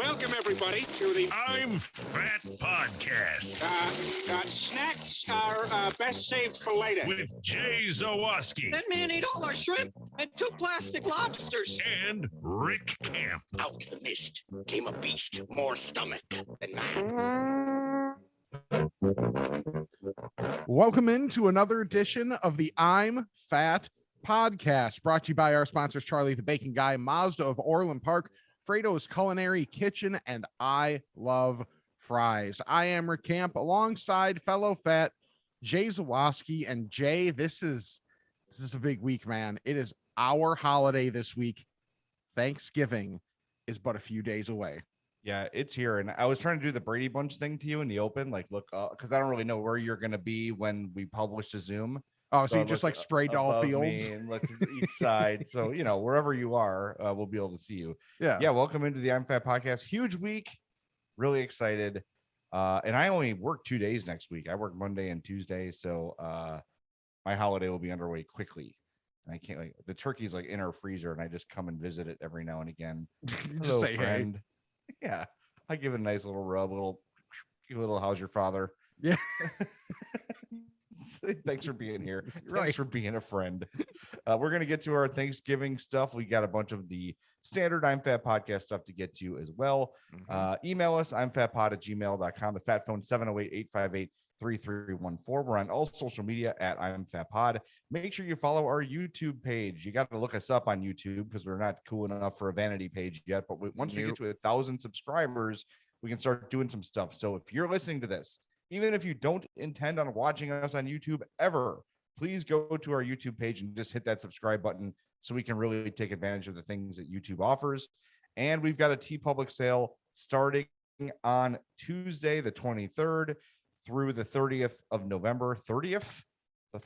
Welcome, everybody, to the I'm Fat Podcast. Snacks are best saved for later. With Jay Zawoski. That man ate all our shrimp and 2 plastic lobsters. And Rick Camp. Out of the mist came a beast, more stomach than man. Welcome into another edition of the I'm Fat Podcast, brought to you by our sponsors, Charlie the Bacon Guy, Mazda of Orland Park, Frato's Culinary Kitchen, and I Love Fries. I am Rick Camp alongside fellow fat Jay Zawoski. And Jay, this is a big week, man. It is our holiday this week. Thanksgiving is but a few days away. Yeah, it's here. And I was trying to do the Brady Bunch thing to you in the open, like look up, because I don't really know where you're going to be when we publish the Zoom. Oh, so you just like sprayed all fields and look to each side. So, you know, wherever you are, we'll be able to see you. Yeah. Welcome into the I'm Fat Podcast. Huge week. Really excited. And I only work 2 days next week. I work Monday and Tuesday. So my holiday will be underway quickly. And I can't, like, the turkey's like in our freezer and I just come and visit it every now and again. Just say friend. Hey. Yeah, I give it a nice little rub, little how's your father? Yeah. Thanks for being here. Right. Thanks for being a friend. We're going to get to our Thanksgiving stuff. We got a bunch of the standard I'm Fat Podcast stuff to get to as well. Email us, imfatpod@gmail.com. The fat phone, 708-858-3314. We're on all social media at I'm Fat Pod. Make sure you follow our YouTube page. You got to look us up on YouTube because we're not cool enough for a vanity page yet. But once we get to 1,000 subscribers, we can start doing some stuff. So if you're listening to this, even if you don't intend on watching us on YouTube ever, please go to our YouTube page and just hit that subscribe button so we can really take advantage of the things that YouTube offers. And we've got a TeePublic sale starting on Tuesday, the 23rd through the 30th of November. 30th? The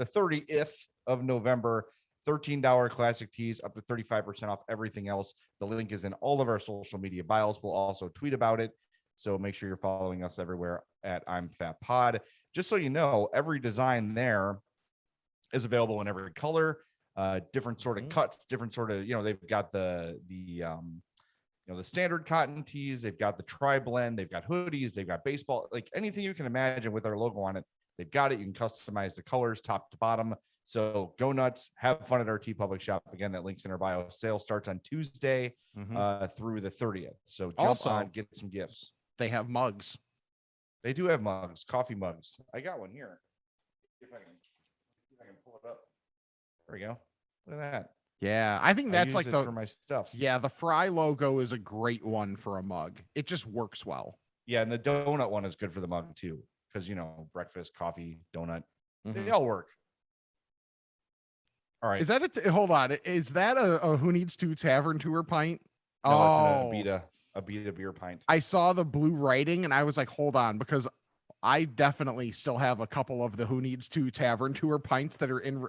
30th of November. $13 classic tees, up to 35% off everything else. The link is in all of our social media bios. We'll also tweet about it. So make sure you're following us everywhere at I'm Fat Pod. Just so you know, every design there is available in every color, different sort of cuts, different sort of, they've got the standard cotton tees. They've got the tri-blend. They've got hoodies. They've got baseball, like anything you can imagine with our logo on it. They've got it. You can customize the colors top to bottom. So go nuts. Have fun at our TeePublic shop. Again, that link's in our bio. Sale starts on Tuesday through the 30th. So jump on, get some gifts. They have mugs. They do have mugs, coffee mugs. I got one here. If I can pull it up. There we go. Look at that. Yeah, I think that's like for my stuff. Yeah, the Fry logo is a great one for a mug. It just works well. Yeah, and the donut one is good for the mug too, because breakfast, coffee, donut, they all work. All right. Is that it? Hold on. Is that a Who Needs to Tavern Tour pint? No, it's an Abita beer pint. I saw the blue writing and I was like, hold on, because I definitely still have a couple of the Who Needs to Tavern Tour pints that are in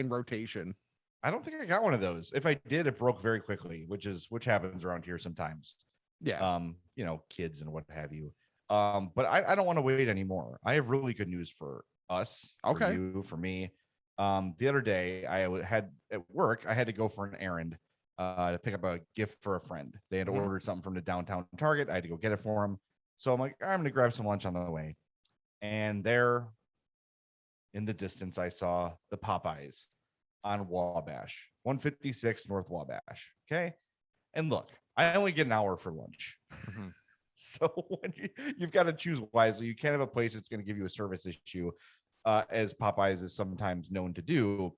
rotation. I don't think I got one of those. If I did, it broke very quickly, which happens around here sometimes. Yeah. Kids and what have you. But I don't want to wait anymore. I have really good news for us. Okay. For you, for me. The other day I had at work, I had to go for an errand to pick up a gift for a friend. They had ordered something from the downtown Target. I had to go get it for them. So I'm like, I'm going to grab some lunch on the way. And there in the distance, I saw the Popeyes on Wabash, 156 North Wabash. Okay. And look, I only get an hour for lunch. So when you've got to choose wisely. You can't have a place that's going to give you a service issue, as Popeyes is sometimes known to do.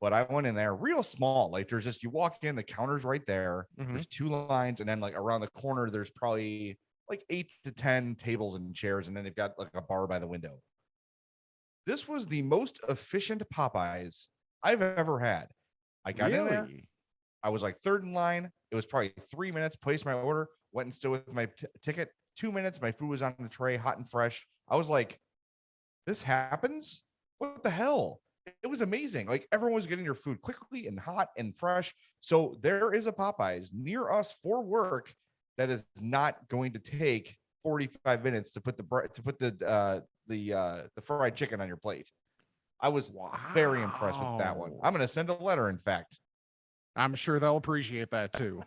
But I went in there real small. Like there's just, you walk in, the counter's right there. There's 2 lines. And then like around the corner, there's probably like 8 to 10 tables and chairs. And then they've got like a bar by the window. This was the most efficient Popeyes I've ever had. I got in there. I was like third in line. It was probably 3 minutes, placed my order, went and stood with my ticket. 2 minutes. My food was on the tray, hot and fresh. I was like, this happens? What the hell? It was amazing. Like everyone was getting their food quickly and hot and fresh. So there is a Popeyes near us for work that is not going to take 45 minutes to put the fried chicken on your plate. I was very impressed with that one. I'm going to send a letter, in fact, I'm sure they'll appreciate that too.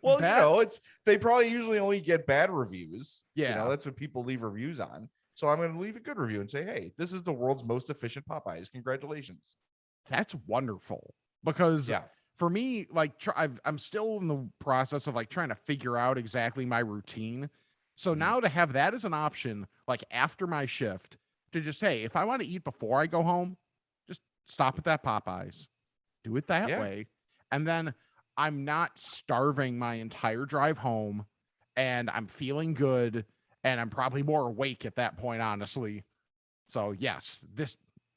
Well, That- they probably usually only get bad reviews. Yeah. That's what people leave reviews on. So I'm going to leave a good review and say, hey, this is the world's most efficient Popeyes. Congratulations. that's wonderful because Yeah. for me, like I'm still in the process of like trying to figure out exactly my routine. So Mhm. now to have that as an option, like after my shift, to just, hey, if I want to eat before I go home, just stop at that Popeyes, do it that Yeah. way. And then I'm not starving my entire drive home and I'm feeling good and I'm probably more awake at that point, honestly. So yes,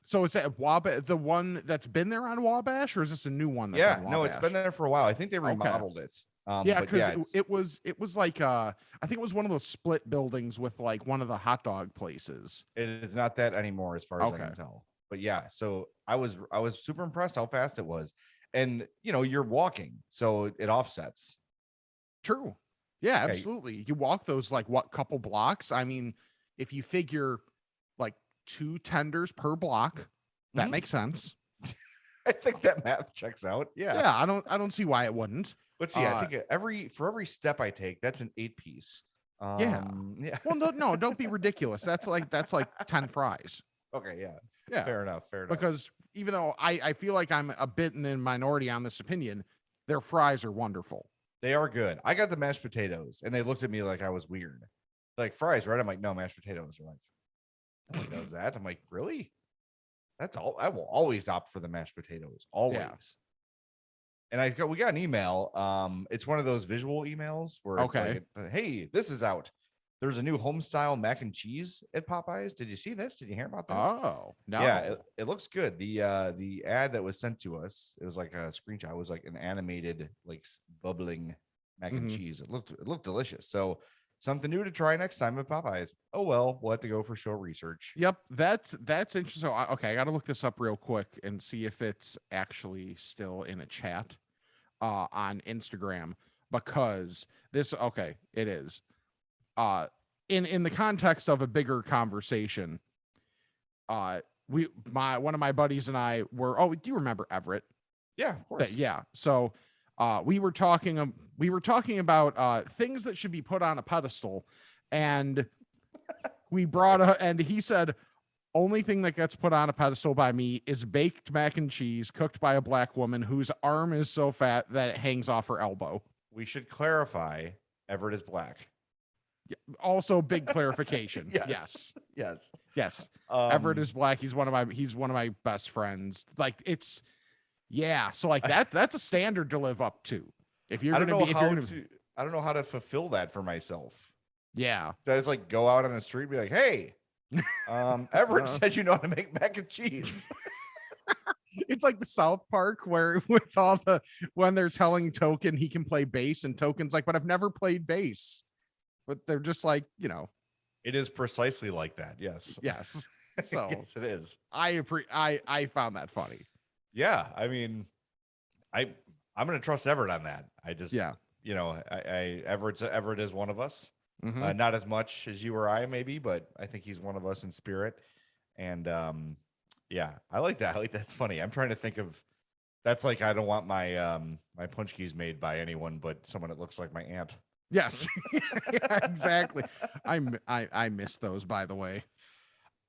so it's at Wabash, the one that's been there on Wabash, or is this a new one that's Yeah. on No, it's been Wabash? there for a while. I think they Okay. remodeled it. Yeah, but because it was like I think it was one of those split buildings with like one of the hot dog places. it is not that anymore as far as I Okay. can tell. But yeah, so I was super impressed how fast it was. And you're walking, so it offsets. True. Yeah, Yeah. absolutely. You walk those like what couple blocks? I mean, if you figure like 2 tenders per block, that Mhm. makes sense. I think that math checks out. Yeah. Yeah, I don't see why it wouldn't. But see, I Uh, think for every step I take, that's an 8-piece. Yeah. Yeah. Well, no, don't be ridiculous. That's like 10 fries. Okay. Yeah. Yeah. Fair enough. Because even though I feel like I'm a bit in the minority on this opinion, their fries are wonderful. They are good. I got the mashed potatoes, and they looked at me like I was weird. Like, fries, right? I'm like, no, mashed potatoes. They're like, no one does that. I'm like, really? That's all. I will always opt for the mashed potatoes. Always. And we got an email. It's one of those visual emails where it's Okay. like, hey, this is out. There's a new home style mac and cheese at Popeyes. Did you see this? Did you hear about this? Oh, no. Yeah, it looks good. The ad that was sent to us, it was like a screenshot. It was like an animated, like bubbling mac and Mhm. cheese. It looked delicious. So something new to try next time at Popeyes. Oh well, we'll have to go for show research. Yep, that's interesting. So, okay, I got to look this up real quick and see if it's actually still in a chat on Instagram because it is. In the context of a bigger conversation, one of my buddies and I were, do you remember Everett? Yeah, of course. Yeah. So we were talking about things that should be put on a pedestal, and we brought and he said, only thing that gets put on a pedestal by me is baked mac and cheese cooked by a black woman whose arm is so fat that it hangs off her elbow. We should clarify Everett is black. Also, big clarification. Yes. Yes. Everett is black. He's one of my best friends. Like so like that's a standard to live up to. If you're I don't gonna know be, if how you're gonna, to. I don't know how to fulfill that for myself. yeah. Did I just like go out on the street and be like, hey, Everett No. said you know how to make mac and cheese. It's like the South Park where with all when they're telling Token he can play bass and Token's like, but I've never played bass. But they're just like, It is precisely like that. Yes. yes. So Yes, it is. I found that funny. Yeah. I mean, I'm gonna trust Everett on that. I just Yeah. Everett is one of us. Mhm. Not as much as you or I, maybe, but I think he's one of us in spirit. And yeah, I like that. I like that's funny. I'm trying to think of that's like I don't want my my punch keys made by anyone but someone that looks like my aunt. Yes. Yeah, exactly. I miss those, by the way.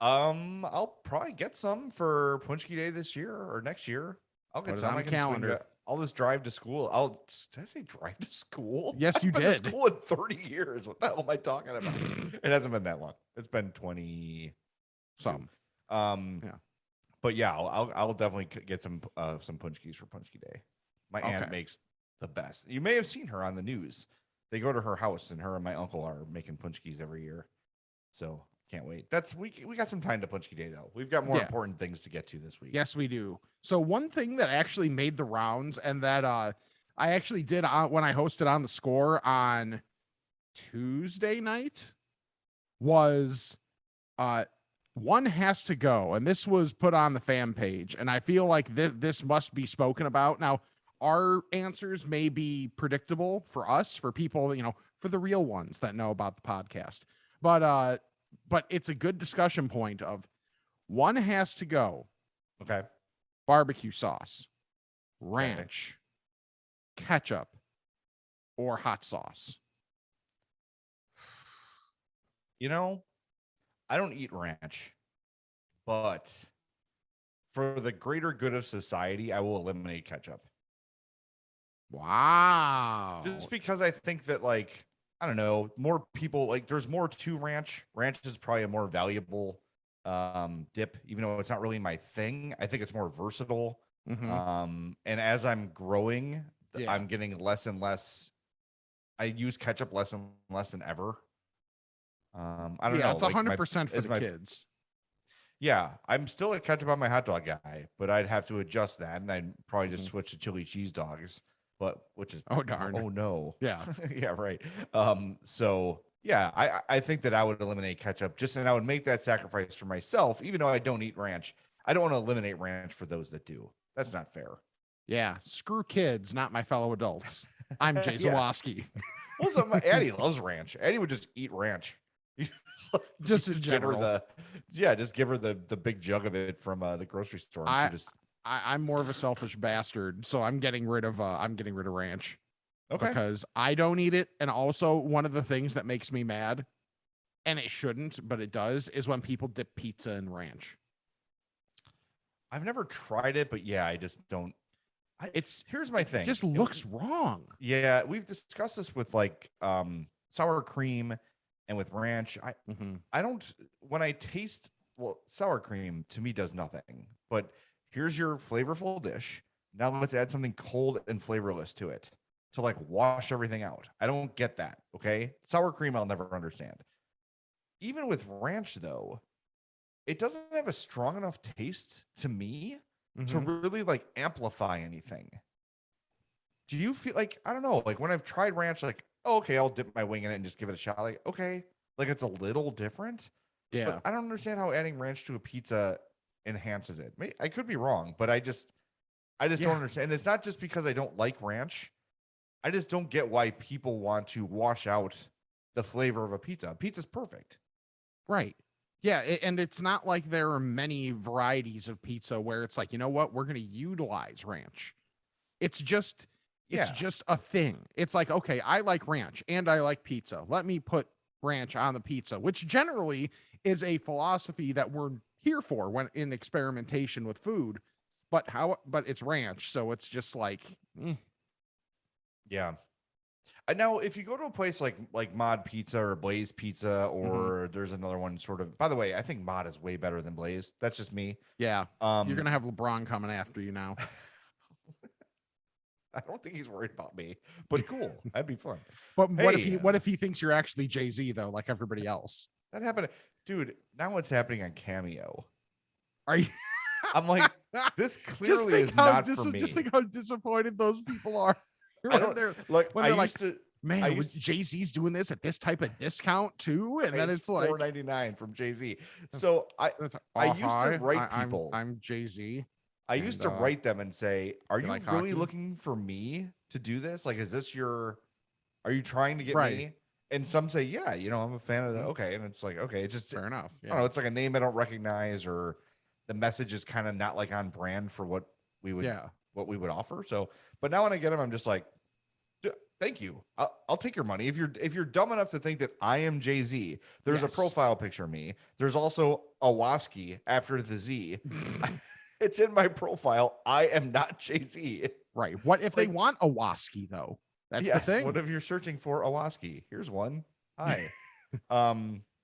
I'll probably get some for Punchki Day this year or next year. I'll Put get it some. on I the can swing calendar. I'll just drive to school. Did I say drive to school? Yes, you I've been to did. school in 30 years. What the hell am I talking about? It hasn't been that long. It's been 20 Some. Yeah. But yeah, I'll definitely get some Punchkis for Punchki Day. My aunt Okay. makes the best. You may have seen her on the news. They go to her house, and her and my uncle are making Punchkis every year. So can't wait. We got some time to Punchki Day though. We've got more Yeah. important things to get to this week. Yes, we do. So one thing that actually made the rounds and that I actually did when I hosted on the Score on Tuesday night was one has to go, and this was put on the fan page, and I feel like this must be spoken about. Now, our answers may be predictable for us, for people, for the real ones that know about the podcast, but it's a good discussion point of one has to go. Okay. Barbecue sauce, ranch, ketchup or hot sauce? You know, I don't eat ranch, but for the greater good of society, I will eliminate ketchup. Wow. Just because I think that, like, I don't know, more people, like, there's more to ranch. Ranch is probably a more valuable dip, even though it's not really my thing. I think it's more versatile. Mhm. And as I'm growing, Yeah. I'm getting less and less. I use ketchup less and less than ever. I don't know. It's like 100% for as the my kids. Yeah, I'm still a ketchup on my hot dog guy, but I'd have to adjust that, and I'd probably just Mhm. switch to chili cheese dogs. But which is Oh, darn. oh no, Yeah. yeah, right. So yeah, I think that I would eliminate ketchup just, and I would make that sacrifice for myself, even though I don't eat ranch. I don't want to eliminate ranch for those that do. That's not fair. Yeah. Screw kids, not my fellow adults. I'm Jay Yeah. Zawoski. Also, my Addie loves ranch. Addie would just eat ranch. Just in give her general. just give her the big jug of it from the grocery store. And she just I'm more of a selfish bastard, so I'm getting rid of ranch okay. because I don't eat it. And also, one of the things that makes me mad, and it shouldn't, but it does, is when people dip pizza in ranch. I've never tried it, but yeah, I just don't. Here's my thing. It just looks wrong. Yeah, we've discussed this with like sour cream and with ranch. I don't, when I taste, well, sour cream to me does nothing. But here's your flavorful dish. Now let's add something cold and flavorless to it to like wash everything out. I don't get that. Okay, sour cream I'll never understand. Even with ranch though, it doesn't have a strong enough taste to me to really like amplify anything. Do you feel like, I don't know, like when I've tried ranch, like, oh, okay, I'll dip my wing in it and just give it a shot. Like, okay, like it's a little different. Yeah. But I don't understand how adding ranch to a pizza enhances it. I could be wrong, but I just don't understand. And it's not just because I don't like ranch. I just don't get why people want to wash out the flavor of a pizza. Pizza's perfect. Right. Yeah, and it's not like there are many varieties of pizza where it's like, you know what, we're going to utilize ranch. It's just a thing. It's like, okay, I like ranch and I like pizza. Let me put ranch on the pizza, which generally is a philosophy that we're here for when in experimentation with food. But it's ranch, so it's just like, Yeah. Now, if you go to a place like Mod Pizza or Blaze Pizza, or there's another one sort of. By the way, I think Mod is way better than Blaze. That's just me. Yeah. You're gonna have LeBron coming after you now. I don't think he's worried about me, but cool. That'd be fun. But what if he thinks you're actually Jay-Z though, like everybody else? That happened, dude. Now what's happening on Cameo? Are you? I'm like, this clearly is not for me. Just think how disappointed those people are. I don't. Man, Jay-Z's doing this at this type of discount too, and then it's like $4.99 from Jay-Z. So I used to write people. I'm Jay-Z. I used to write them and say, "Are you like really hockey? looking for me to do this? Like, is this your? Are you trying to get Right. me?" And some say, "Yeah, I'm a fan of the." Okay, and it's like, okay, it's just Fair enough. I don't know. It's like a name I don't recognize, or the message is kind of not like on brand for what we would offer. So, but now when I get them, I'm just like, thank you. I'll take your money. If you're dumb enough to think that I am Jay-Z, there's a profile picture of me. There's also a Waski after the Z. It's in my profile. I am not Jay-Z. Right. What if they want a Waski though? That's the thing. What if you're searching for a Waski? Here's one. Hi.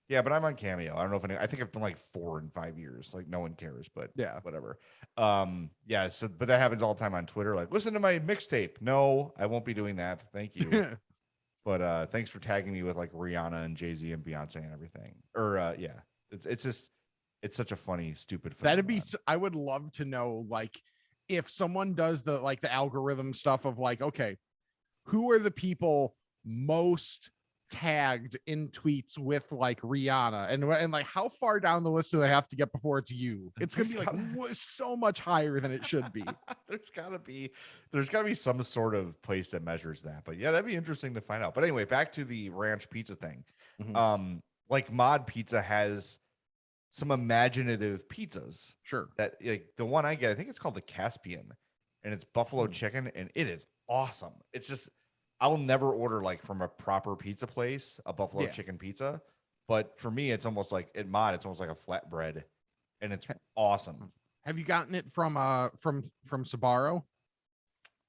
Yeah, but I'm on Cameo. I don't know if I think I've done like 4 in 5 years. Like no one cares, but yeah, whatever. Yeah. So, but that happens all the time on Twitter. Like, listen to my mixtape. No, I won't be doing that. Thank you. But thanks for tagging me with like Rihanna and Jay-Z and Beyonce and everything. Or yeah, it's just it's such a funny, stupid. That'd be. I would love to know like if someone does the algorithm stuff of like, okay, who are the people most tagged in tweets with like Rihanna and like how far down the list do they have to get before it's you? It's gonna be like so much higher than it should be. There's gotta be some sort of place that measures that. But yeah, that'd be interesting to find out. But anyway, back to the ranch pizza thing. Like Mod Pizza has some imaginative pizzas. Sure. That like the one I get, I think it's called the Caspian, and it's buffalo chicken, and it is awesome. It's just I'll never order like from a proper pizza place, a buffalo Yeah. chicken pizza. But for me, it's almost like it's almost like a flatbread, and it's awesome. Have you gotten it from Sbarro?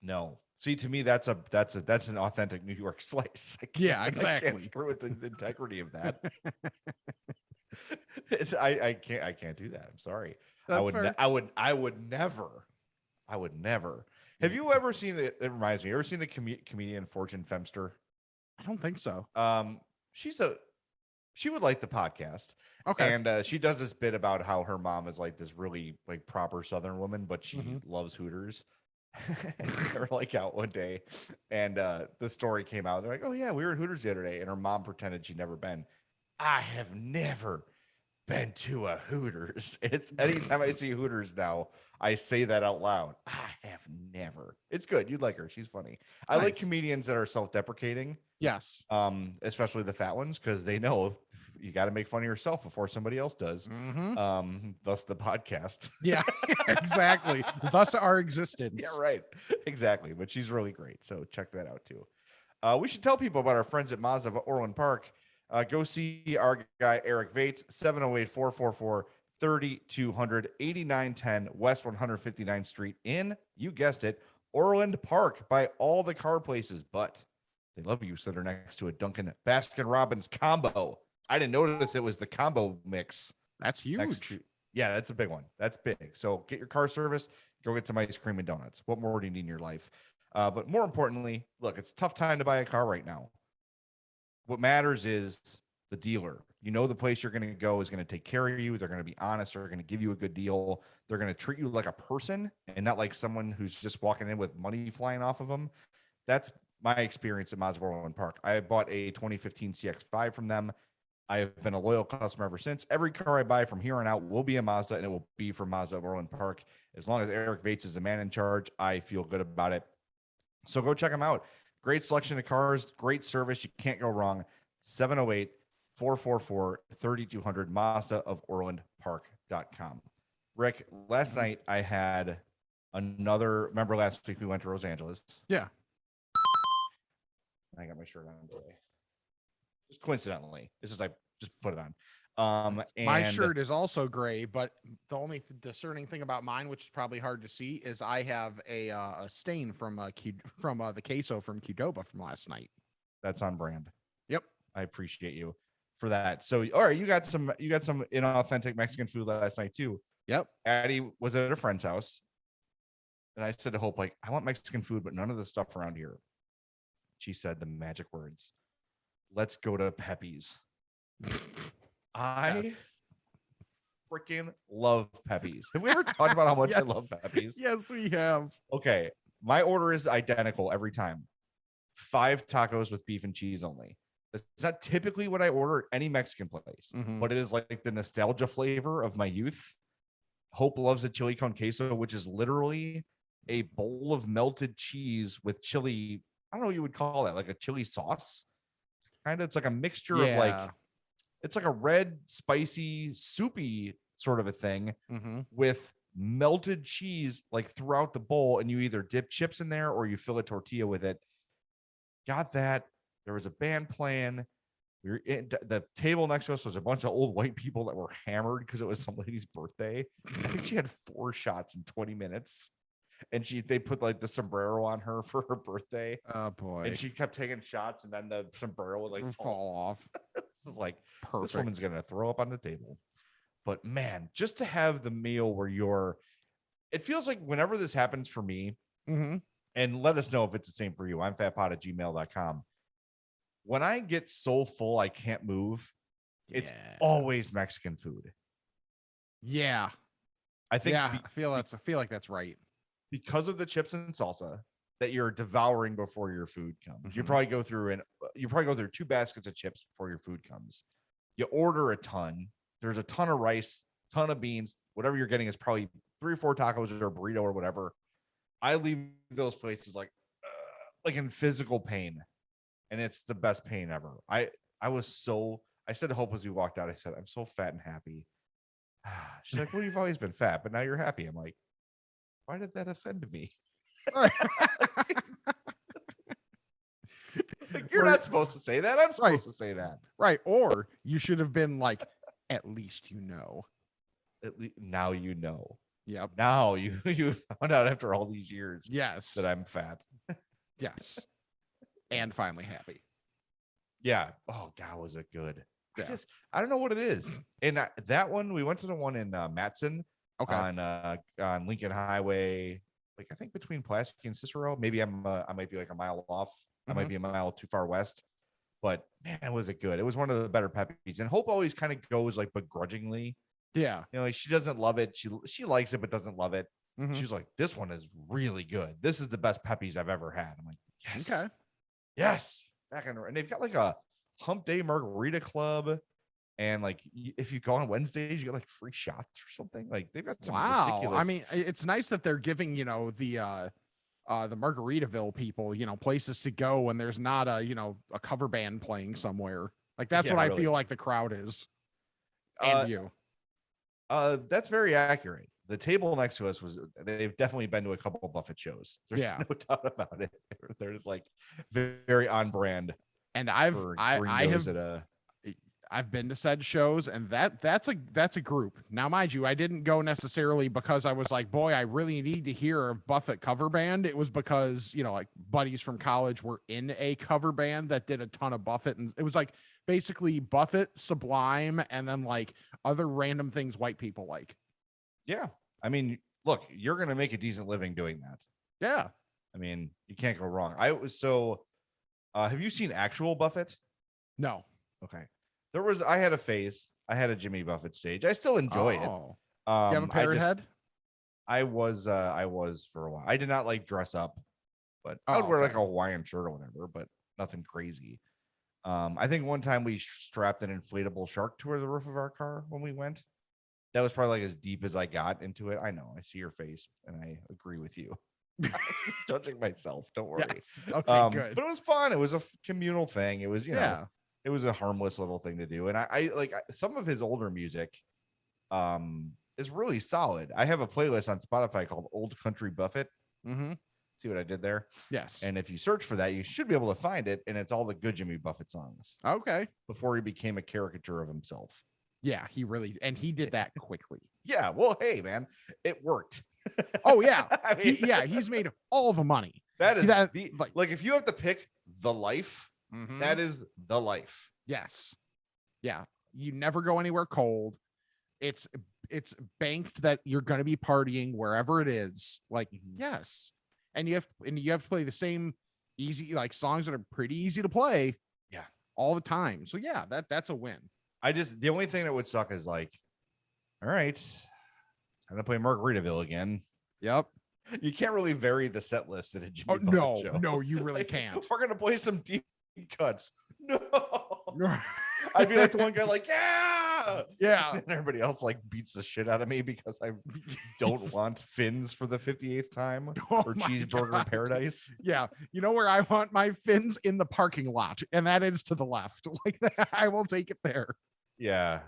No, see, to me, that's an authentic New York slice. Yeah, exactly. I can't screw with the integrity of that. I can't do that. I'm sorry. That's fair. I would never. Have you ever seen it? It reminds me. You ever seen the comedian Fortune Femster? I don't think so. She would like the podcast. Okay. And she does this bit about how her mom is like this really like proper Southern woman, but she loves Hooters. They were like out one day, and the story came out. They're like, "Oh yeah, we were at Hooters the other day," and her mom pretended she'd never been. I have never been to a Hooters. It's anytime I see Hooters now, I say that out loud. I have never. It's good. You'd like her. She's funny. I like Nice. comedians that are self-deprecating. Yes. Especially the fat ones, because they know you got to make fun of yourself before somebody else does. Thus the podcast. Yeah, exactly. Thus our existence. Yeah, right. Exactly. But she's really great. So check that out too. We should tell people about our friends at Mazda of Orland Park. Go see our guy, Eric Vates, 708-444-3200, 8910 West 159th Street in, you guessed it, Orland Park, by all the car places, but they love you, so they're next to a Dunkin' Baskin Robbins combo. I didn't notice it was the combo mix. That's huge. Yeah, that's a big one. That's big. So get your car serviced, go get some ice cream and donuts. What more do you need in your life? But more importantly, look, it's a tough time to buy a car right now. What matters is the dealer. You know, the place you're going to go is going to take care of you. They're going to be honest. They're going to give you a good deal. They're going to treat you like a person and not like someone who's just walking in with money flying off of them. That's my experience at Mazda of Orland Park. I bought a 2015 CX-5 from them. I have been a loyal customer ever since. Every car I buy from here on out will be a Mazda, and it will be from Mazda of Orland Park. As long as Eric Vates is the man in charge, I feel good about it. So go check them out. Great selection of cars, great service. You can't go wrong. 708-444-3200, Mazda of Orland Park.com. Rick, last night I had remember last week we went to Los Angeles? Yeah. I got my shirt on today. Just coincidentally. This is like, just put it on. And my shirt is also gray, but the only discerning thing about mine, which is probably hard to see, is I have a stain from the queso from Qdoba from last night. That's on brand. Yep. I appreciate you for that. So, all right, you got some inauthentic Mexican food last night too. Yep. Addie was at a friend's house, and I said to Hope, like, I want Mexican food, but none of the stuff around here. She said the magic words. Let's go to Pepe's. I freaking love Pepe's. Have we ever talked about how much I love Pepe's? Yes, we have. Okay. My order is identical every time. 5 tacos with beef and cheese only. It's not typically what I order at any Mexican place, but it is like the nostalgia flavor of my youth. Hope loves a chili con queso, which is literally a bowl of melted cheese with chili. I don't know what you would call that, like a chili sauce. Kind of, it's like a mixture of like, it's like a red, spicy, soupy sort of a thing with melted cheese like throughout the bowl, and you either dip chips in there or you fill a tortilla with it. Got that. There was a band playing. We were in the table next to us was a bunch of old white people that were hammered because it was some lady's birthday. I think she had 4 shots in 20 minutes. And they put like the sombrero on her for her birthday. Oh boy. And she kept taking shots, and then the sombrero would like fall off. This is like, perfect. This woman's gonna throw up on the table. But man, just to have the meal where it feels like whenever this happens for me, and let us know if it's the same for you. I'm fatpod@gmail.com. When I get so full I can't move, it's always Mexican food. Yeah. I think I feel like that's right. Because of the chips and salsa that you're devouring before your food comes. You probably go through 2 baskets of chips before your food comes. You order a ton. There's a ton of rice, ton of beans. Whatever you're getting is probably 3 or 4 tacos or a burrito or whatever. I leave those places like in physical pain, and it's the best pain ever. I said to Hope as we walked out, I said, I'm so fat and happy. She's like, well, you've always been fat, but now you're happy. I'm like, why did that offend me? Like, you're not supposed to say that. I'm supposed to say that. Right. Or you should have been like, at least you know. At least now you know. Yep. Now you found out after all these years. Yes. That I'm fat. Yes. And finally happy. Yeah. Oh God, was it good? Yeah. I don't know what it is. And that one, we went to the one in Matson. Okay. On Lincoln Highway, like I think between Pulaski and Cicero. Maybe I might be like a mile off. I might be a mile too far west. But man, was it good? It was one of the better Peppies. And Hope always kind of goes like begrudgingly. Yeah. You know, like she doesn't love it. She likes it, but doesn't love it. Mhm. She's like, this one is really good. This is the best Peppies I've ever had. I'm like, yes. Okay. Yes. And they've got like a hump day margarita club. And like, if you go on Wednesdays, you get like free shots or something. Like they've got some ridiculous. I mean, it's nice that they're giving, the Margaritaville people, places to go when there's not a cover band playing somewhere. Like that's what I feel like the crowd is. And you. That's very accurate. The table next to us they've definitely been to a couple of Buffett shows. There's no doubt about it. They're just like very on brand. And I've been to said shows, and that's a group. Now, mind you, I didn't go necessarily because I was like, boy, I really need to hear a Buffett cover band. It was because, like buddies from college were in a cover band that did a ton of Buffett. And it was like basically Buffett, Sublime, and then like other random things white people like. Yeah. I mean, look, you're going to make a decent living doing that. Yeah. I mean, you can't go wrong. Have you seen actual Buffett? No. Okay. I had a phase. I had a Jimmy Buffett stage. I still enjoy it. You have a parrot head? I was for a while. I did not like dress up, but I would wear like a Hawaiian shirt or whatever, but nothing crazy. I think one time we strapped an inflatable shark to the roof of our car when we went. That was probably like as deep as I got into it. I know. I see your face and I agree with you. I'm judging myself. Don't worry. Yes. Okay, good. But it was fun. It was a communal thing. It was, it was a harmless little thing to do. And I like some of his older music is really solid. I have a playlist on Spotify called Old Country Buffett. Mm-hmm. See what I did there? Yes. And if you search for that, you should be able to find it. And it's all the good Jimmy Buffett songs. Okay. Before he became a caricature of himself. Yeah, he did that quickly. Yeah. Well, hey, man, it worked. Oh, yeah. I mean, he's made all the money. That is like if you have to pick the life, that is the life. Yes. Yeah. You never go anywhere cold. It's banked that you're going to be partying wherever it is. Like, yes. And you have to play the same easy, like songs that are pretty easy to play. Yeah. All the time. So yeah, that's a win. The only thing that would suck is like, all right, time to play Margaritaville again. Yep. You can't really vary the set list at a Jimmy Buffett show. No, you really like, can't. We're gonna play some deep cuts. No. I'd be like the one guy, like, yeah. And everybody else like beats the shit out of me because I don't want fins for the 58th time or cheeseburger paradise. Yeah. You know where I want my fins? In the parking lot, and that is to the left. Like that, I will take it there. Yeah.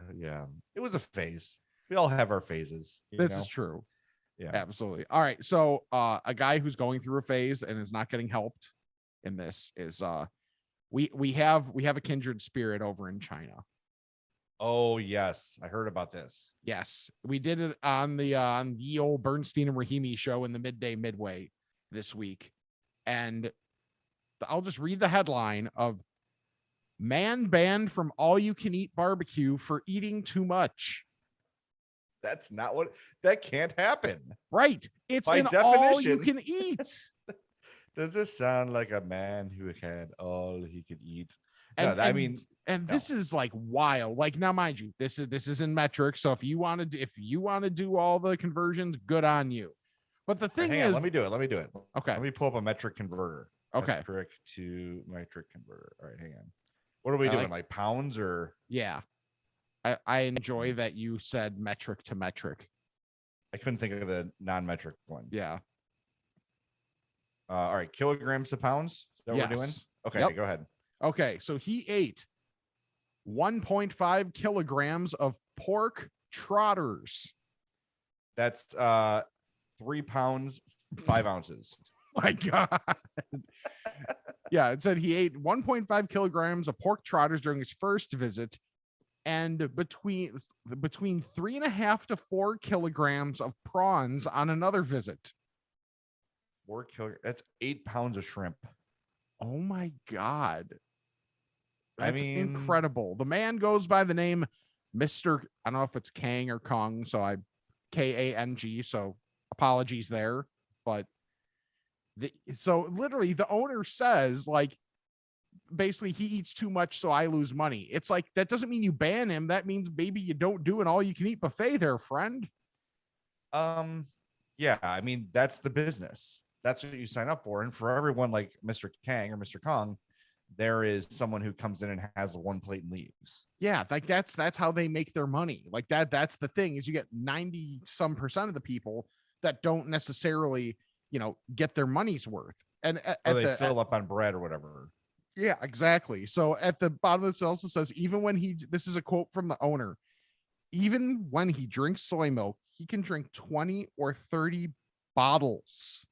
It was a phase. We all have our phases. This is true. Yeah, absolutely. All right. So a guy who's going through a phase and is not getting helped in this is we have a kindred spirit over in China. Oh yes, I heard about this. Yes, we did it on the old Bernstein and Rahimi show in the midway this week, and I'll just read the headline of "Man banned from all-you-can-eat barbecue for eating too much." That's not that can't happen. Right. It's by an definition. All you can eat. Does this sound like a man who had all he could eat? This is like wild. Like now, mind you, this is in metric. So if you want to do all the conversions, good on you. But the thing is, let me do it. Okay. Let me pull up a metric converter. Okay. Metric to metric converter. All right, hang on. What are we doing? Like pounds or? Yeah. I enjoy that you said metric to metric. I couldn't think of the non-metric one. Yeah. All right, kilograms to pounds. Is that what we're doing? Okay, Go ahead. Okay, so he ate 1.5 kilograms of pork trotters. That's 3 pounds, 5 ounces. my God. Yeah, it said he ate 1.5 kilograms of pork trotters during his first visit, and between 3.5 to 4 kilograms of prawns on another visit. 4 kilograms. That's 8 pounds of shrimp. Oh my God. I That's mean, incredible. The man goes by the name Mr. I don't know if it's Kang or Kong, so Kang, so apologies there. But so literally the owner says, like, basically he eats too much, so I lose money. It's like, that doesn't mean you ban him. That means maybe you don't do an all-you-can-eat buffet there, friend. Yeah, I mean, that's the business. That's what you sign up for. And for everyone like Mr. Kang or Mr. Kong, there is someone who comes in and has one plate and leaves. Yeah, like that's how they make their money. Like that's the thing, is you get 90% of the people that don't necessarily, get their money's worth. And they fill up on bread or whatever. Yeah, exactly. So at the bottom of this also says, this is a quote from the owner, even when he drinks soy milk, he can drink 20 or 30 bottles.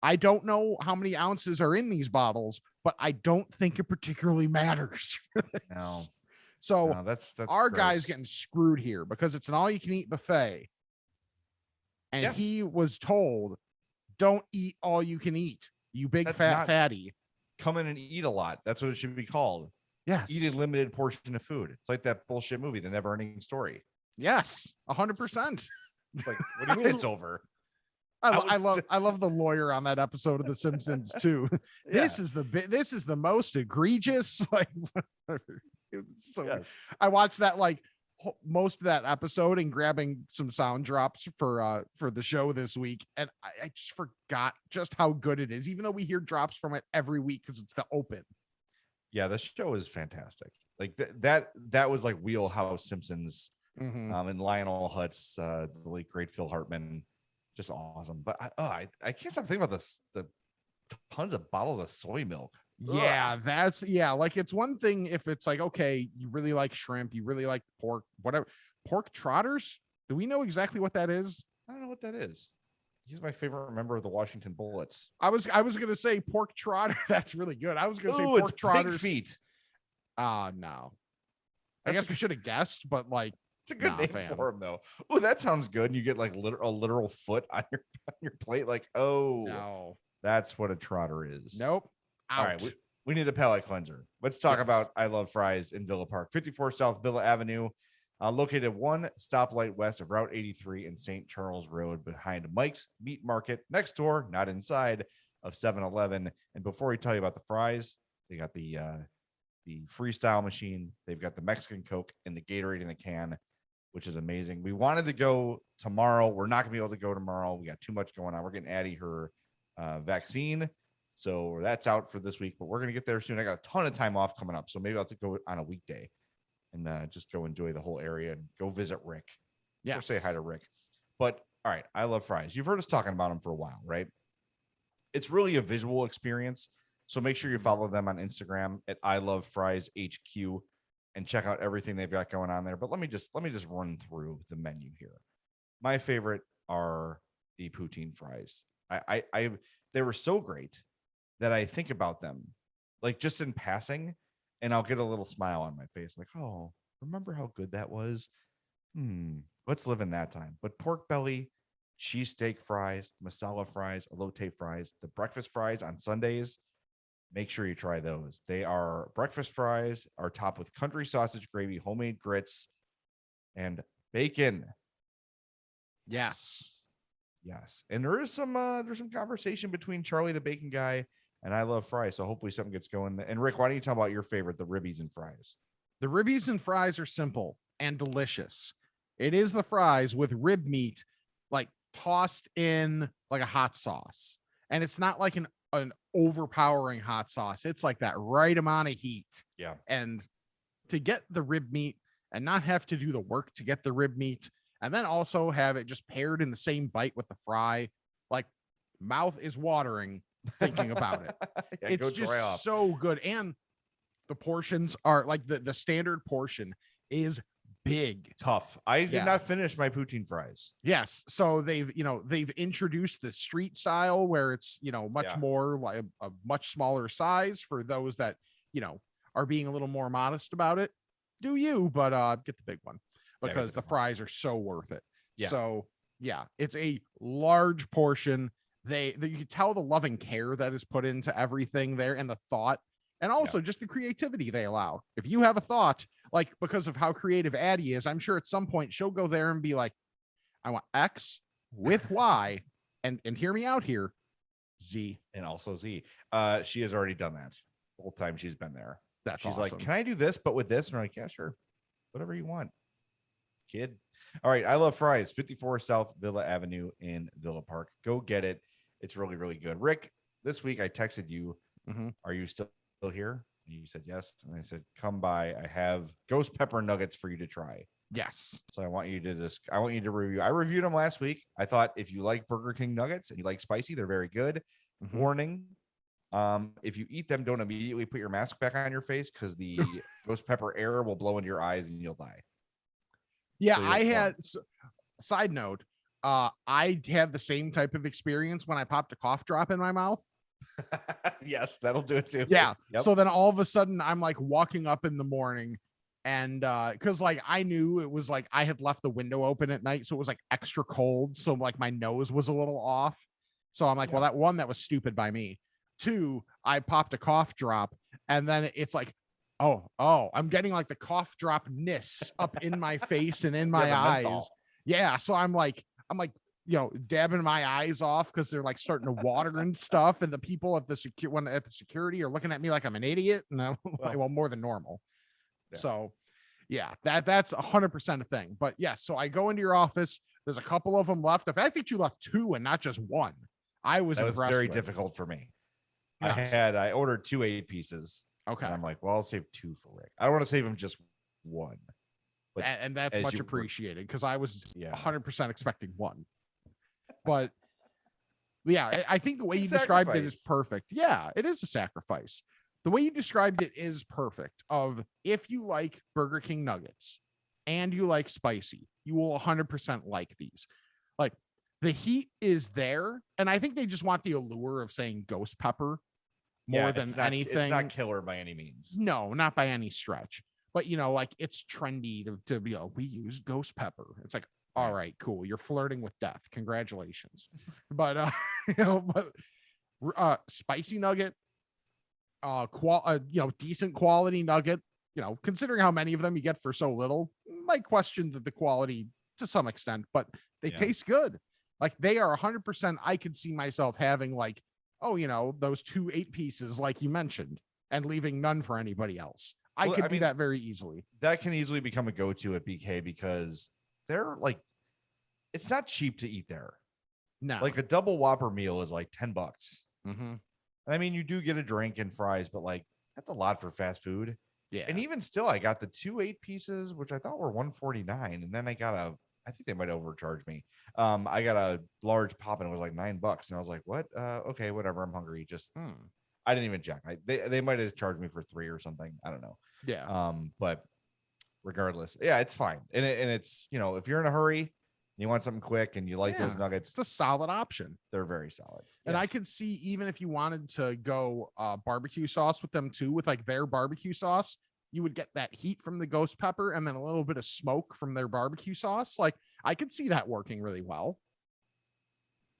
I don't know how many ounces are in these bottles, but I don't think it particularly matters. No. So no, that's our gross. guy's getting screwed here because it's an all-you-can-eat buffet. And Yes. he was told, don't eat all you can eat, you big fatty. Come in and eat a lot. That's what it should be called. Yes. Eat a limited portion of food. It's like that bullshit movie, The Never Ending Story. Yes, 100%. It's like, what do you mean it's over? I love the lawyer on that episode of The Simpsons too. This is the most egregious. Like, so Yes. I watched that like most of that episode and grabbing some sound drops for the show this week, and I just forgot just how good it is, even though we hear drops from it every week because it's the open. Yeah, the show is fantastic. Like that was like Wheelhouse Simpsons. Mm-hmm. And Lionel Hutz, the late great Phil Hartman, just awesome. But I can't stop thinking about this, the tons of bottles of soy milk. Yeah, like it's one thing if it's like, okay, you really like shrimp, you really like pork, whatever. Pork trotters, do we know exactly what that is? I don't know what that is. He's my favorite member of the Washington Bullets. I was gonna say pork trotter. That's really good. I was gonna say pork trotters. Pig feet. No. I guess we should have guessed, but like, it's a good name for him though. Oh, that sounds good. And you get like a literal foot on your plate. Like, oh no, that's what a trotter is. Nope. All right, we need a palate cleanser. Let's talk about I Love Fries in Villa Park, 54 South Villa Avenue, located one stoplight west of Route 83 and St. Charles Road, behind Mike's Meat Market, next door, not inside, of 7-Eleven. And before we tell you about the fries, they got the freestyle machine. They've got the Mexican Coke and the Gatorade in a can, which is amazing. We wanted to go tomorrow. We're not gonna be able to go tomorrow. We got too much going on. We're getting Addie her vaccine. So that's out for this week, but we're going to get there soon. I got a ton of time off coming up. So maybe I'll have to go on a weekday and just go enjoy the whole area and go visit Rick. Yeah. Say hi to Rick. But all right, I Love Fries. You've heard us talking about them for a while, right? It's really a visual experience. So make sure you follow them on Instagram at I Love Fries HQ and check out everything they've got going on there. But let me just run through the menu here. My favorite are the poutine fries. They were so great that I think about them like just in passing, and I'll get a little smile on my face. Like, oh, remember how good that was? Let's live in that time. But pork belly, cheesesteak fries, masala fries, elote fries, the breakfast fries on Sundays, make sure you try those. They are breakfast fries, are topped with country sausage gravy, homemade grits, and bacon. Yes. And there's some conversation between Charlie the Bacon Guy and I Love Fries. So hopefully something gets going. And Rick, why don't you tell about your favorite, the ribbies and fries? The ribbies and fries are simple and delicious. It is the fries with rib meat, like tossed in like a hot sauce. And it's not like an overpowering hot sauce. It's like that right amount of heat. Yeah. And to get the rib meat and not have to do the work to get the rib meat, and then also have it just paired in the same bite with the fry, like mouth is watering thinking about it. Yeah, it's just so good. And the portions are like the standard portion is big. Tough. I did Yeah. not finish my poutine fries. Yes. So they've introduced the street style where it's, much Yeah. more like a much smaller size for those that, are being a little more modest about it. Do you, but get the big one Yeah, get because the the big one. fries are so worth it. Yeah. So yeah, it's a large portion. You can tell the love and care that is put into everything there and the thought and also just the creativity they allow. If you have a thought, like because of how creative Addie is, I'm sure at some point she'll go there and be like, I want X with Y and hear me out here, Z. And also Z. She has already done that the whole time she's been there. That's She's awesome. like, can I do this, but with this? And I'm like, yeah, sure. Whatever you want, kid. All right. I love fries. 54 South Villa Avenue in Villa Park. Go get it. It's really, really good. Rick, this week I texted you. Mhm. Are you still here? And you said yes. And I said, come by. I have ghost pepper nuggets for you to try. Yes. So I want you to review. I reviewed them last week. I thought if you like Burger King nuggets and you like spicy, they're very good. Mhm. Warning. If you eat them, don't immediately put your mask back on your face because the ghost pepper air will blow into your eyes and you'll die. Yeah, So I had side note. I had the same type of experience when I popped a cough drop in my mouth. Yes, that'll do it too. Yeah. Yep. So then all of a sudden I'm like walking up in the morning and because like I knew it was like I had left the window open at night, so it was like extra cold. So like my nose was a little off. So I'm like, well, that was stupid by me. 2, I popped a cough drop, and then it's like, oh, I'm getting like the cough drop-ness up in my face and in my eyes. Menthol. Yeah. So I'm like, dabbing my eyes off because they're like starting to water and stuff. And the people at the security are looking at me like I'm an idiot. And I'm like, well, more than normal. Yeah. So yeah, that's 100% a thing. But yes, so I go into your office. There's a couple of them left. The fact that you left 2 and not just 1, that was very with. difficult for me. Yes. I ordered 2 8 pieces. Okay. And I'm like, well, I'll save 2 for Rick. I don't want to save him just 1. But and that's much appreciated because I was 100% expecting 1. But yeah, I think the way you described it is perfect. Yeah, it is a sacrifice. The way you described it is perfect. Of if you like Burger King nuggets and you like spicy, you will 100% like these. Like the heat is there, and I think they just want the allure of saying ghost pepper more than anything. It's not killer by any means. No, not by any stretch. But like it's trendy to be we use ghost pepper. It's like, all right, cool. You're flirting with death. Congratulations. But spicy nugget, decent quality nugget, considering how many of them you get for so little, might question the quality to some extent, but they taste good. Like they are 100%. I could see myself having like, those 2 8 pieces, like you mentioned, and leaving none for anybody else. I could do that very easily. That can easily become a go-to at BK because they're like, it's not cheap to eat there. No, like a double Whopper meal is like $10. Mm-hmm. I mean, you do get a drink and fries, but like that's a lot for fast food. Yeah. And even still, I got the 2 8 pieces, which I thought were $149, and then I think they might overcharge me. I got a large pop and it was like $9, and I was like, what? Okay, whatever. I'm hungry. Just I didn't even check. They might have charged me for 3 or something. I don't know. Yeah. But regardless, yeah, it's fine. And it's if you're in a hurry and you want something quick and you like those nuggets, it's a solid option. They're very solid. And I could see even if you wanted to go barbecue sauce with them too, with like their barbecue sauce, you would get that heat from the ghost pepper and then a little bit of smoke from their barbecue sauce. Like I could see that working really well.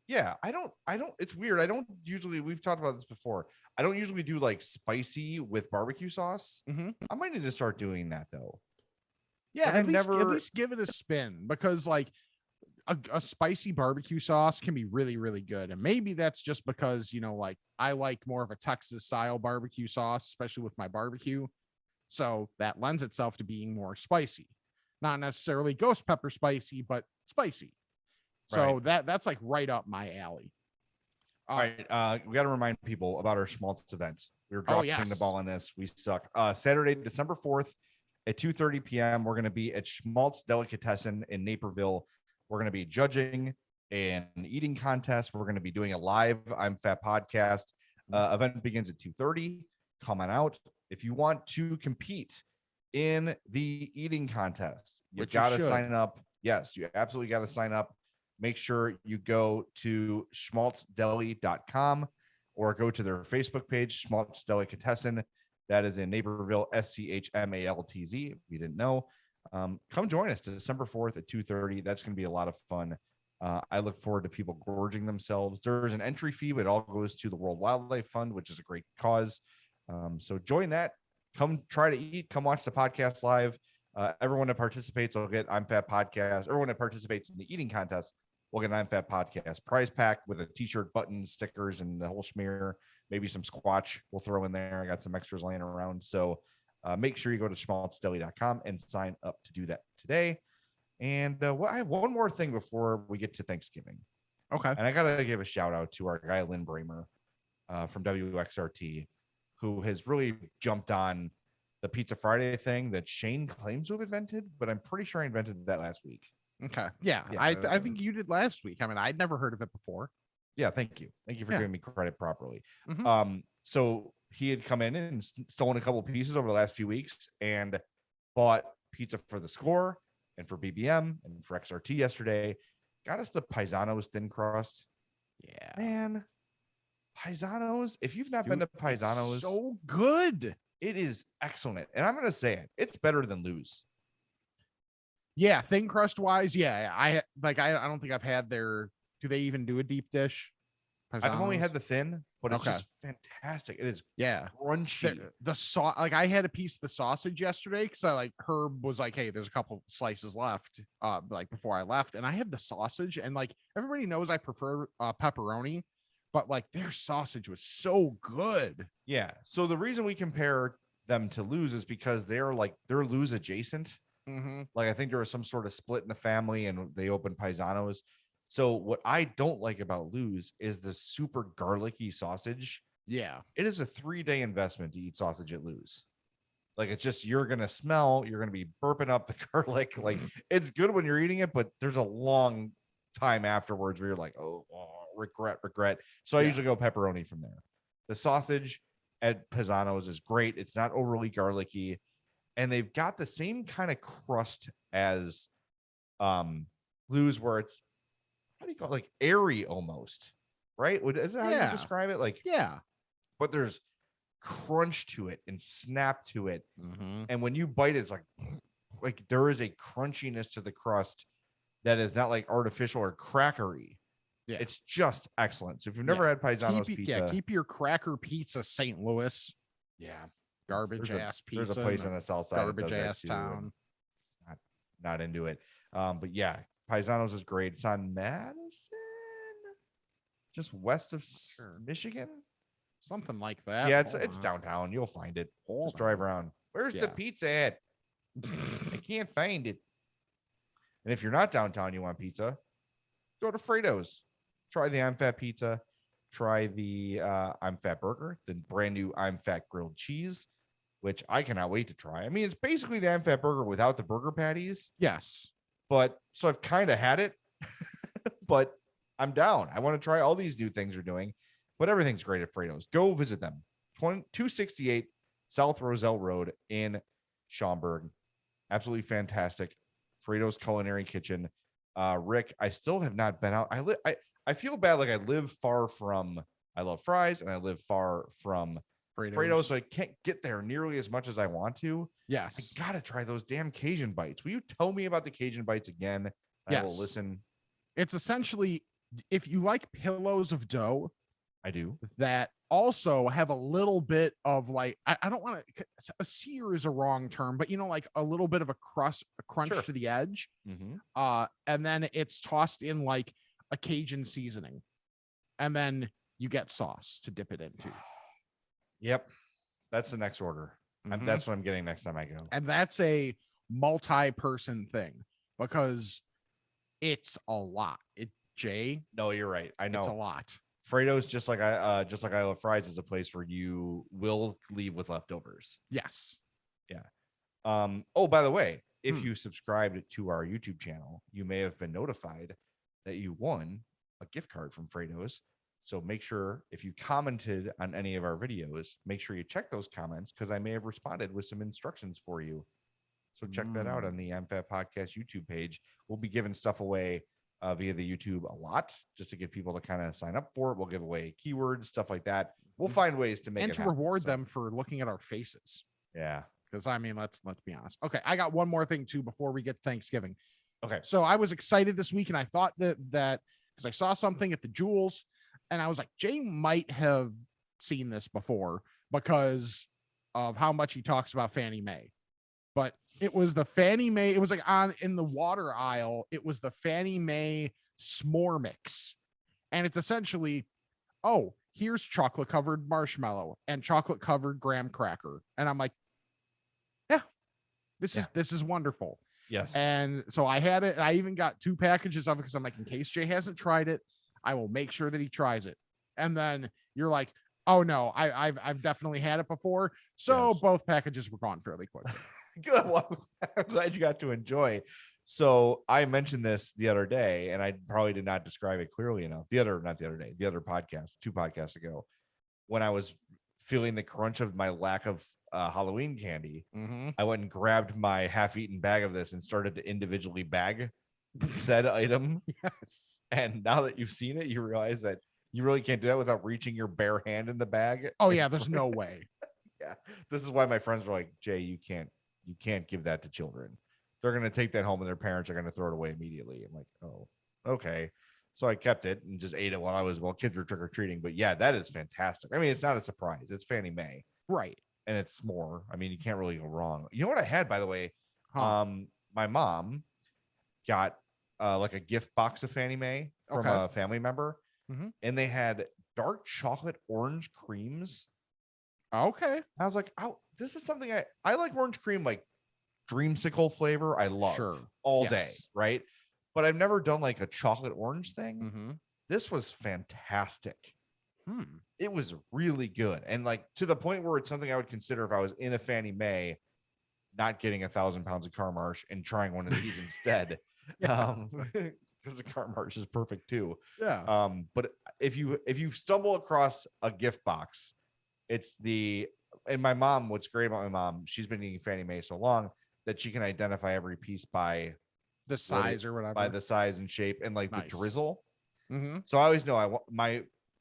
Yeah, I don't, it's weird. We've talked about this before. I don't usually do like spicy with barbecue sauce. Mm-hmm. I might need to start doing that though. Yeah, at least give it a spin because like a spicy barbecue sauce can be really, really good. And maybe that's just because, like I like more of a Texas style barbecue sauce, especially with my barbecue. So that lends itself to being more spicy, not necessarily ghost pepper spicy, but spicy. So that's like right up my alley. All right. We got to remind people about our Schmaltz event. We were dropping the ball on this. We suck. Saturday, December 4th at 2:30 p.m. We're going to be at Schmaltz Delicatessen in Naperville. We're going to be judging an eating contest. We're going to be doing a live I'm Fat podcast. Event begins at 2:30. Come on out. If you want to compete in the eating contest. You Which you got to should. sign up. Yes, you absolutely got to sign up. Make sure you go to schmaltzdeli.com or go to their Facebook page, Schmaltz Delicatessen. That is in Naperville, SCHMALTZ. If you didn't know, come join us December 4th at 2:30. That's going to be a lot of fun. I look forward to people gorging themselves. There's an entry fee, but it all goes to the World Wildlife Fund, which is a great cause. So join that. Come try to eat. Come watch the podcast live. Everyone that participates will get I'm Fat Podcast. Everyone that participates in the eating contest will get an I'm Fat Podcast prize pack with a t-shirt, buttons, stickers, and the whole schmear. Maybe some squatch we'll throw in there. I got some extras laying around. So make sure you go to schmaltzdeli.com and sign up to do that today. And I have one more thing before we get to Thanksgiving. Okay. And I got to give a shout out to our guy, Lynn Bramer from WXRT, who has really jumped on the Pizza Friday thing that Shane claims to have invented, but I'm pretty sure I invented that last week. Okay. Yeah. I think you did last week. I mean, I'd never heard of it before. Yeah. Thank you. Thank you for giving me credit properly. Mhm. So he had come in and stolen a couple pieces over the last few weeks and bought pizza for the Score and for BBM and for XRT yesterday. Got us the Paisanos thin crust. Yeah. Man, Paisanos, if you've not been to Paisanos, so good. it is excellent. And I'm going to say it, it's better than Lou's. Yeah, thin crust wise, yeah. I don't think I've had their. Do they even do a deep dish? I've only Paisanos? had the thin, but it's Okay. just fantastic. It is Yeah. crunchy. The sauce, like I had a piece of the sausage yesterday because I like Herb was like, hey, there's a couple slices left, like before I left, and I had the sausage, and like everybody knows I prefer pepperoni, but like their sausage was so good. Yeah. So the reason we compare them to Lou's is because they're Lou's adjacent. Mm-hmm. Like I think there was some sort of split in the family and they opened Paisanos. So what I don't like about Lou's is the super garlicky sausage. Yeah. It is a 3-day investment to eat sausage at Lou's. Like it's just you're gonna be burping up the garlic. Like it's good when you're eating it, but there's a long time afterwards where you're like, oh regret. So I usually go pepperoni from there. The sausage at Paisanos is great. It's not overly garlicky, and they've got the same kind of crust as Lou's, where it's, how do you call it, like airy almost, right? Is that how you describe it? Like, yeah, but there's crunch to it and snap to it. Mm-hmm. And when you bite it, it's like there is a crunchiness to the crust that is not like artificial or crackery. Yeah. It's just excellent. So if you've never had Paisanos pizza, keep your cracker pizza St. Louis. Yeah, Garbage ass pizza. There's a place on the south side, garbage ass town. Not into it. But yeah, Paisanos is great. It's on Madison, just west of Michigan, something like that. Yeah, it's downtown. You'll find it. Just drive around. Where's the pizza at? I can't find it. And if you're not downtown, you want pizza, go to Frato's. Try the I'm Fat pizza. Try the I'm Fat burger, the brand new I'm Fat grilled cheese, which I cannot wait to try. I mean, it's basically the I'm Fat burger without the burger patties. Yes. But so I've kind of had it, but I'm down. I want to try all these new things they're doing, but everything's great at Frato's. Go visit them. 268 South Roselle Road in Schaumburg. Absolutely fantastic. Frato's Culinary Kitchen. Rick, I still have not been out. I feel bad. Like I live far from, I love fries and I live far from Frato's, so I can't get there nearly as much as I want to. Yes. I gotta try those damn Cajun bites. Will you tell me about the Cajun bites again? Yes. I will listen. It's essentially, if you like pillows of dough, I do, that also have a little bit of like, I don't want to, a sear is a wrong term, but like a little bit of a crunch to the edge. Mm-hmm. And then it's tossed in like a Cajun seasoning, and then you get sauce to dip it into. Yep. That's the next order. Mm-hmm. That's what I'm getting next time I go. And that's a multi-person thing because it's a lot. No, you're right. I know it's a lot. Frato's, just like I love fries, is a place where you will leave with leftovers. Yes. Yeah. Oh, by the way, if you subscribed to our YouTube channel, you may have been notified that you won a gift card from Frato's. So make sure, if you commented on any of our videos, make sure you check those comments, because I may have responded with some instructions for you So check that out on the I'm Fat Podcast YouTube page. We'll be giving stuff away via the YouTube a lot just to get people to kind of sign up for it. We'll give away keywords, stuff like that. We'll find ways to make and it to happen. reward So, them for looking at our faces. Yeah. Because I mean, let's be honest. Okay, I got one more thing too before we get to Thanksgiving. Okay. So I was excited this week, and I thought that because I saw something at the Jewels, and I was like, Jay might have seen this before because of how much he talks about Fannie Mae. But it was the Fannie Mae. It was like in the water aisle. It was the Fannie Mae s'more mix, and it's essentially, oh, here's chocolate covered marshmallow and chocolate covered graham cracker, and I'm like, yeah, this is wonderful. Yes. And so I had it, and I even got 2 packages of it because I'm like, in case Jay hasn't tried it, I will make sure that he tries it. And then you're like, oh no, I've definitely had it before. So both packages were gone fairly quickly. Good. Well, I'm glad you got to enjoy. So I mentioned this the other day, and I probably did not describe it clearly enough. The other podcast, 2 podcasts ago, when I was feeling the crunch of my lack of Halloween candy, I went and grabbed my half-eaten bag of this and started to individually bag said item. Yes. And now that you've seen it, you realize that you really can't do that without reaching your bare hand in the bag. Oh yeah, there's no way. Yeah. This is why my friends were like, Jay, you can't give that to children. They're going to take that home and their parents are going to throw it away immediately. I'm like, oh, okay. So I kept it and just ate it while kids were trick-or-treating. But yeah, that is fantastic. I mean, it's not a surprise. It's Fannie Mae. Right. And it's s'more. I mean, you can't really go wrong. You know what I had, by the way? Huh. My mom got like a gift box of Fannie Mae from a family member. And they had dark chocolate orange creams. Okay. I was like, oh, this is something I like orange cream, like dreamsicle flavor. I love all day, right? But I've never done like a chocolate orange thing. This was fantastic. It was really good. And like to the point where it's something I would consider if I was in a Fannie Mae, not getting 1,000 pounds of Carmarsh and trying one of these instead. Because the Carmarsh is perfect too. Yeah. But if you stumble across a gift box, and my mom, what's great about my mom, she's been eating Fannie Mae so long that she can identify every piece by the size or whatever, by the size and shape and like the drizzle. So I always know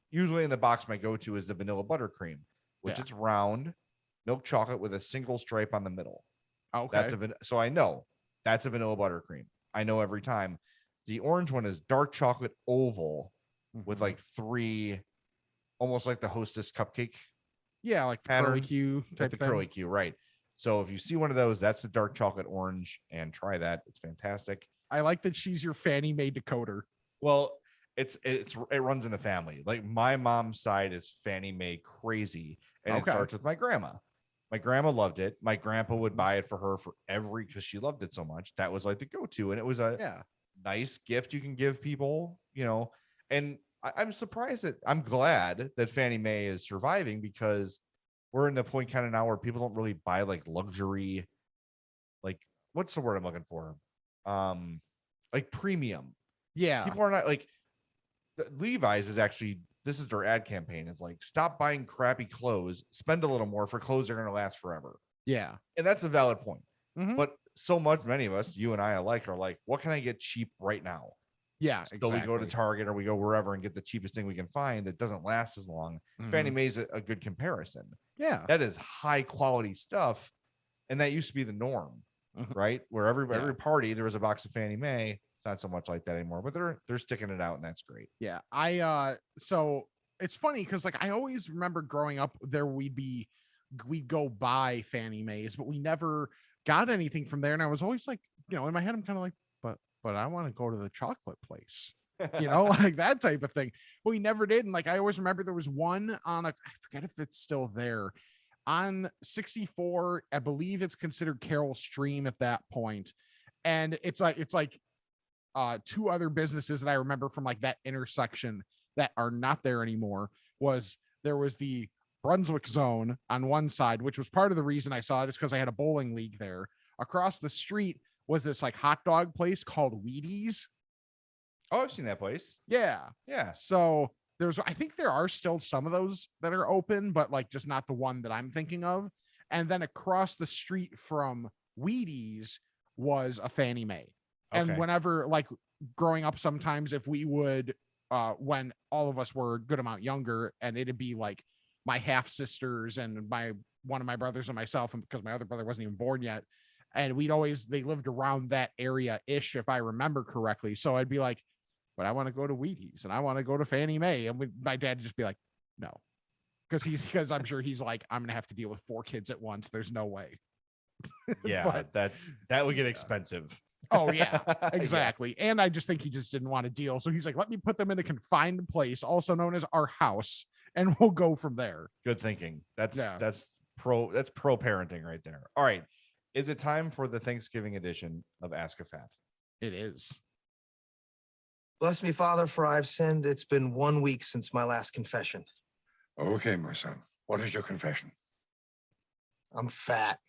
usually in the box, my go-to is the vanilla buttercream, which is round milk chocolate with a single stripe on the middle. Okay. So I know that's a vanilla buttercream. I know every time. The orange one is dark chocolate oval with like 3, almost like the Hostess cupcake. Yeah, like the pattern, curly Q type the thing. curly Q, right? So if you see one of those, that's the dark chocolate orange, and try that. It's fantastic. I like that she's your Fannie Mae decoder. Well, it runs in the family. Like my mom's side is Fannie Mae crazy, and it starts with my grandma. My grandma loved it. My grandpa would buy it for her because she loved it so much. That was like the go-to, and it was a nice gift you can give people, and I'm surprised I'm glad that Fannie Mae is surviving because we're in the point kind of now where people don't really buy like luxury, like what's the word I'm looking for? Like premium. Yeah. People are not like Levi's is actually, this is their ad campaign. It's like, stop buying crappy clothes, spend a little more for clothes that are going to last forever. Yeah. And that's a valid point. But many of us, you and I alike, are like, what can I get cheap right now? Yeah. So we go to Target or we go wherever and get the cheapest thing we can find that doesn't last as long. Fannie Mae's a good comparison. Yeah. That is high quality stuff. And that used to be the norm, right? Where every party, there was a box of Fannie Mae. It's not so much like that anymore, but they're sticking it out, and that's great. Yeah. So it's funny because like I always remember growing up we'd go buy Fannie Mae's, but we never got anything from there. And I was always like, in my head, I'm kind of like, but I want to go to the chocolate place, like that type of thing. But we never did. And like, I always remember there was one I forget if it's still there on 64. I believe it's considered Carroll Stream at that point. And it's like 2 other businesses that I remember from like that intersection that are not there anymore. There was the Brunswick Zone on one side, which was part of the reason I saw it, is because I had a bowling league there. Across the street was this like hot dog place called Wheaties. Oh, I've seen that place. Yeah. Yeah. So I think there are still some of those that are open, but like just not the one that I'm thinking of. And then across the street from Wheaties was a Fannie Mae. And Okay. whenever, like, growing up, sometimes if we would, when all of us were a good amount younger, and it'd be like my half sisters and one of my brothers and myself, and because my other brother wasn't even born yet, and they lived around that area ish, if I remember correctly. So I'd be like, but I want to go to Wheaties and I want to go to Fannie Mae, and my dad would just be like, no, because I'm sure he's like, I'm gonna have to deal with 4 kids at once. There's no way. Yeah, But that would get expensive. oh yeah, exactly. Yeah. And I just think he just didn't want to deal. So he's like, let me put them in a confined place, also known as our house, and we'll go from there. Good thinking. That's Yeah. pro parenting right there. All right. Is it time for the Thanksgiving edition of Ask a Fat? It is. Bless me, Father, for I've sinned. It's been 1 week since my last confession. Okay, my son. What is your confession? I'm fat.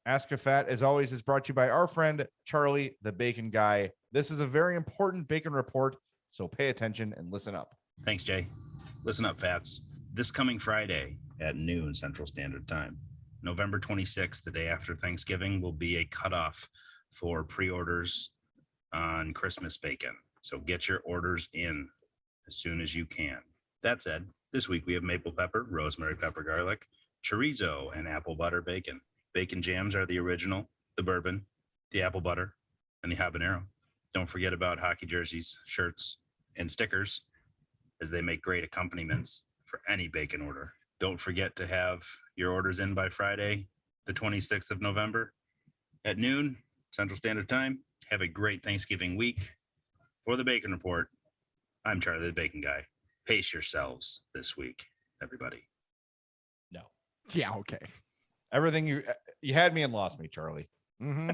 Ask a Fat, as always, is brought to you by our friend Charlie the Bacon Guy. This is a very important bacon report, so pay attention and listen up. Thanks, Jay. Listen up, Fats. This coming Friday at noon Central Standard Time, November 26th, the day after Thanksgiving, will be a cutoff for pre-orders on Christmas bacon. So get your orders in as soon as you can. That said, this week we have maple pepper, rosemary pepper garlic, chorizo, and apple butter bacon. Bacon jams are the original, the bourbon, the apple butter, and the habanero. Don't forget about hockey jerseys, shirts, and stickers, as they make great accompaniments for any bacon order. Don't forget to have your orders in by Friday, the 26th of November at noon Central Standard Time. Have a great Thanksgiving week. For the Bacon Report, I'm Charlie the Bacon Guy. Pace yourselves this week, everybody. No. Yeah. Okay. Everything you had me and lost me, Charlie. Mm-hmm.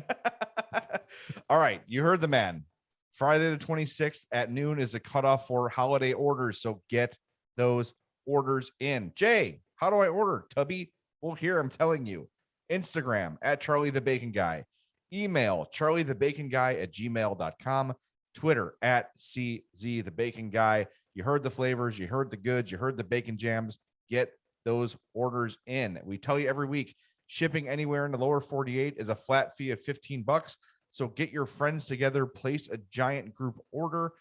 All right. You heard the man. Friday the 26th at noon is a cutoff for holiday orders. So get those orders in. Jay, how do I order? Tubby? Well, here I'm telling you. Instagram at Charlie the Bacon Guy. Email charliethebaconguy@gmail.com. Twitter at CZ the Bacon Guy. You heard the flavors, you heard the goods, you heard the bacon jams. Get those orders in. We tell you every week, shipping anywhere in the lower 48 is a flat fee of $15. So get your friends together, place a giant group order,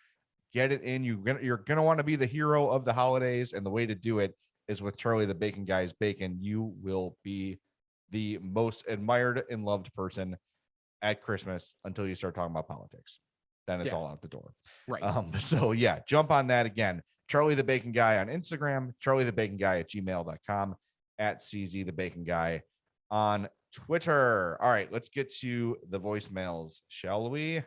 get it in. You're going to want to be the hero of the holidays. And the way to do it is with Charlie the Bacon Guy's bacon. You will be the most admired and loved person at Christmas until you start talking about politics. Then it's all out the door. Right. So yeah, jump on that again. Charlie the Bacon Guy on Instagram, charliethebaconguy@gmail.com, at CZ the Bacon Guy on Twitter. All right, let's get to the voicemails, shall we?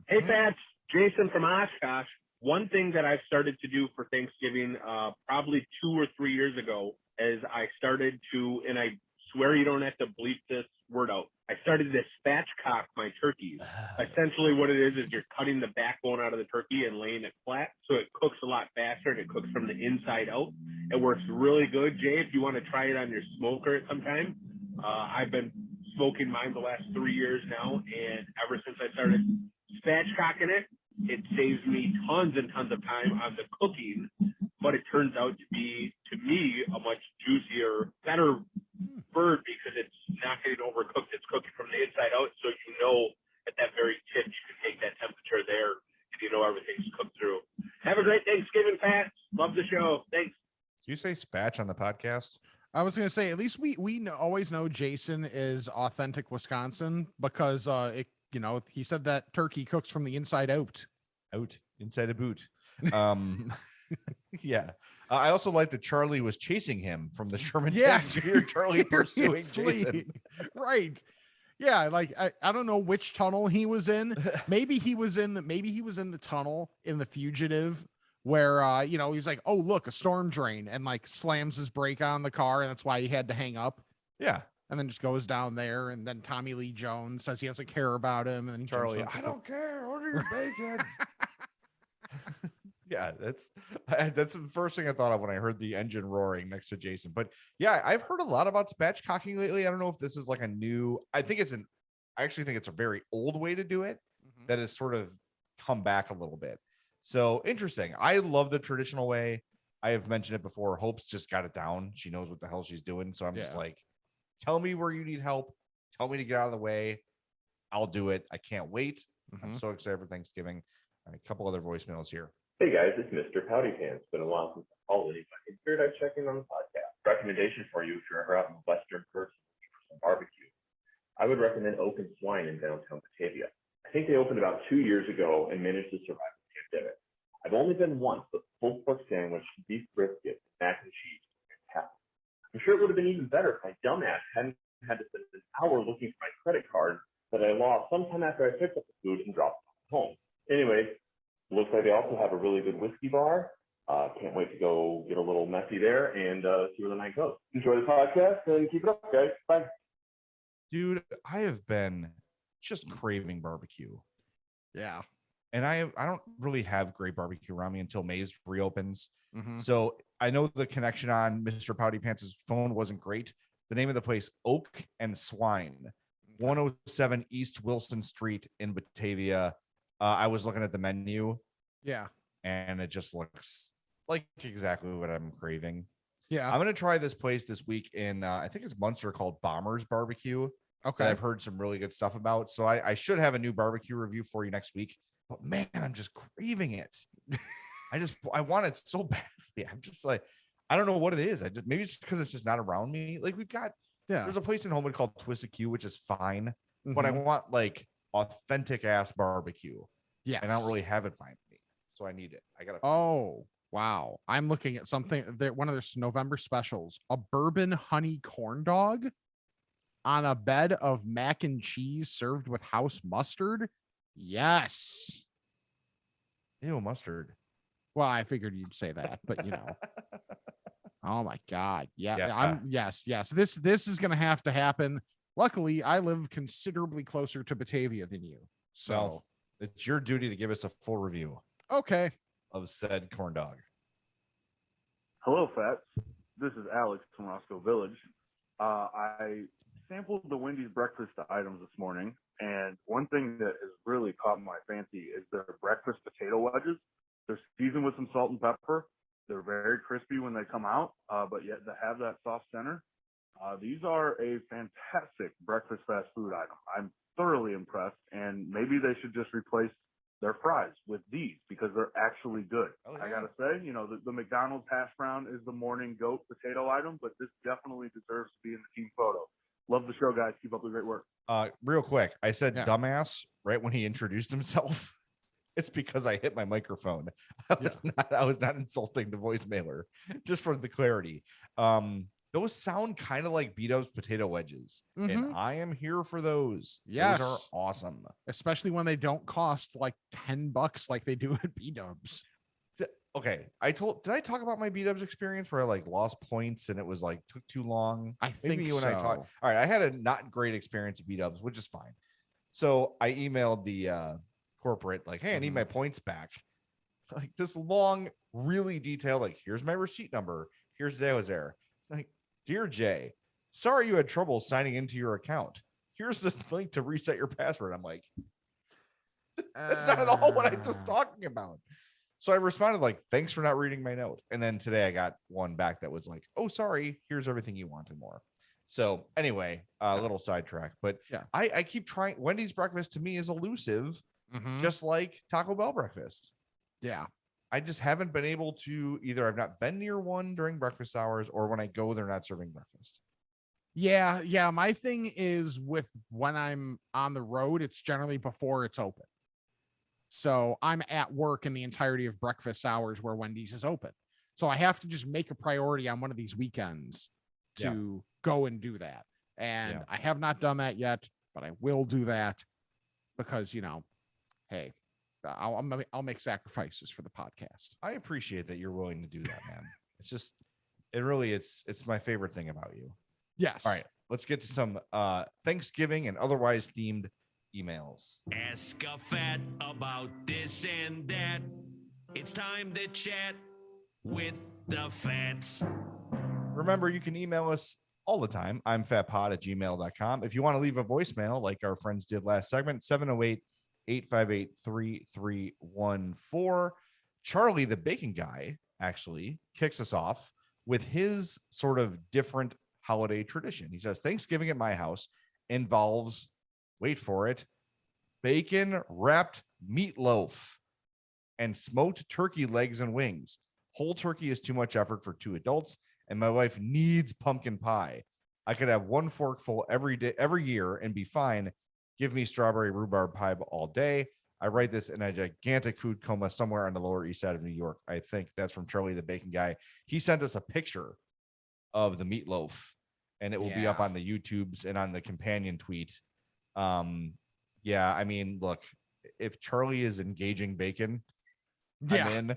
Hey, Fats, Jason from Oshkosh. One thing that I've started to do for Thanksgiving, probably 2 or 3 years ago, is I started to, and I swear you don't have to bleep this word out, I started to spatchcock my turkeys. Essentially what it is you're cutting the backbone out of the turkey and laying it flat, so it cooks a lot faster and it cooks from the inside out. It works really good. Jay, if you want to try it on your smoker at some time, I've been smoking mine the last 3 years now, and ever since I started spatchcocking it, it saves me tons and tons of time on the cooking, but it turns out to be, to me, a much juicier, better bird because it's not getting overcooked. It's cooking from the inside out, so you know at that very tip you can take that temperature there and you know everything's cooked through. Have a great Thanksgiving, Pat. Love the show. Thanks. Do you say spatch on the podcast? I was going to say, at least we always know Jason is authentic Wisconsin because he said that turkey cooks from the inside out. Inside a boot. Yeah. I also like that Charlie was chasing him from the Sherman. Yes. Tank. Here, Charlie pursuing Seriously. Jason. Right. Yeah, like I don't know which tunnel he was in. Maybe he was in the tunnel in The Fugitive where he's like, oh look, a storm drain, and like slams his brake on the car, and that's why he had to hang up. Yeah. And then just goes down there, and then Tommy Lee Jones says he doesn't care about him, and then Charlie, I don't care. Order your bacon. Yeah, that's the first thing I thought of when I heard the engine roaring next to Jason. But yeah, I've heard a lot about spatchcocking lately. I don't know if this is like a new. I actually think it's a very old way to do it that has sort of come back a little bit. So interesting. I love the traditional way. I have mentioned it before. Hope's just got it down. She knows what the hell she's doing. So I'm just like, tell me where you need help. tell me to get out of the way. I'll do it. I can't wait. I'm Mhm. so excited for Thanksgiving. All right, a couple other voicemails here. Hey guys, it's Mr. Pouty Pants. It's been a while since I called anybody. I figured I'd check in on the podcast. Recommendation for you if you're ever out in the Western person looking for some barbecue. I would recommend Oak and Swine in downtown Batavia. I think they opened about 2 years ago and managed to survive the pandemic. I've only been once, but the pulled pork sandwich, beef brisket, mac and cheese, fantastic. I'm sure it would have been even better if my dumbass hadn't had to spend an hour looking for my credit card that I lost sometime after I picked up the food and dropped it home. Anyway, looks like they also have a really good whiskey bar. Can't wait to go get a little messy there and see where the night goes. Enjoy the podcast and keep it up, guys. Bye. Dude, I have been just craving barbecue. Yeah. And I don't really have great barbecue around me until Maze reopens. Mhm. So I know the connection on Mr. Pouty Pants' phone wasn't great. The name of the place, Oak and Swine, 107 East Wilson Street in Batavia. I was looking at the menu Yeah. and it just looks like exactly what I'm craving. Yeah. I'm going to try this place this week in, I think it's Munster, called Bomber's Barbecue. Okay. That I've heard some really good stuff about. So I should have a new barbecue review for you next week. But man, I'm just craving it. I want it so badly. I'm just like, I don't know what it is. Maybe it's because it's just not around me. Like there's a place in Homewood called Twisted Q, which is fine, but I want like authentic ass barbecue. Yeah. And I don't really have it by me. So I need it. I gotta. Oh, wow. I'm looking at something that one of their November specials, a bourbon honey corn dog on a bed of mac and cheese served with house mustard. Yes. Ew, mustard. Well, I figured you'd say that, but oh my God. Yeah. Yes. This is going to have to happen. Luckily, I live considerably closer to Batavia than you. So Well, it's your duty to give us a full review okay. of said corn dog. Hello, Fats. This is Alex from Roscoe Village. I sampled the Wendy's breakfast items this morning, and one thing that has really caught my fancy is their breakfast potato wedges. They're seasoned with some salt and pepper. They're very crispy when they come out, but yet they have that soft center. These are a fantastic breakfast fast food item. I'm thoroughly impressed, and maybe they should just replace their fries with these because they're actually good. Oh, yeah. I gotta say, the McDonald's hash brown is the morning goat potato item, but this definitely deserves to be in the team photo. Love the show, guys. Keep up the great work. Real quick, I said dumbass right when he introduced himself. It's because I hit my microphone. I was not insulting the voicemailer, just for the clarity. Those sound kind of like B-Dub's potato wedges, and I am here for those. Yes. Those are awesome, especially when they don't cost like $10 like they do at B-Dubs. Okay, did I talk about my B-Dubs experience where I like lost points and it was like took too long? I Maybe think you and I talked. All right, I had a not great experience at B-Dubs, which is fine. So I emailed the corporate like, hey, I need my points back. Like this long, really detailed, like, here's my receipt number. Here's the day I was there. Like, dear Jay, sorry you had trouble signing into your account. Here's the link to reset your password. I'm like, that's not at all what I was talking about. So I responded like, thanks for not reading my note. And then today I got one back that was like, oh, sorry, here's everything you wanted more. So anyway, a little sidetrack, but I keep trying. Wendy's breakfast to me is elusive, just like Taco Bell breakfast. Yeah. I just haven't been able to either. I've not been near one during breakfast hours, or when I go, they're not serving breakfast. Yeah. My thing is with when I'm on the road, it's generally before it's open. So I'm at work in the entirety of breakfast hours where Wendy's is open. So I have to just make a priority on one of these weekends to go and do that. And I have not done that yet, but I will do that because, hey, I'll make sacrifices for the podcast. I appreciate that you're willing to do that, man. It's just, it's my favorite thing about you. Yes. All right, let's get to some Thanksgiving and otherwise themed emails. Ask a fat about this and that. It's time to chat with the fats. Remember, you can email us all the time. I'm fatpod@gmail.com. If you want to leave a voicemail like our friends did last segment, 708-858-3314. Charlie, the bacon guy, actually kicks us off with his sort of different holiday tradition. He says, Thanksgiving at my house, involves, wait for it, bacon wrapped meatloaf and smoked turkey legs and wings. Whole turkey is too much effort for 2 adults, and my wife needs pumpkin pie. I could have 1 forkful every day, every year, and be fine. Give me strawberry rhubarb pie all day. I write this in a gigantic food coma somewhere on the Lower East Side of New York. I think that's from Charlie the Bacon Guy. He sent us a picture of the meatloaf, and it will be up on the YouTubes and on the companion tweet. Yeah, I mean, look, if Charlie is engaging bacon, I'm in.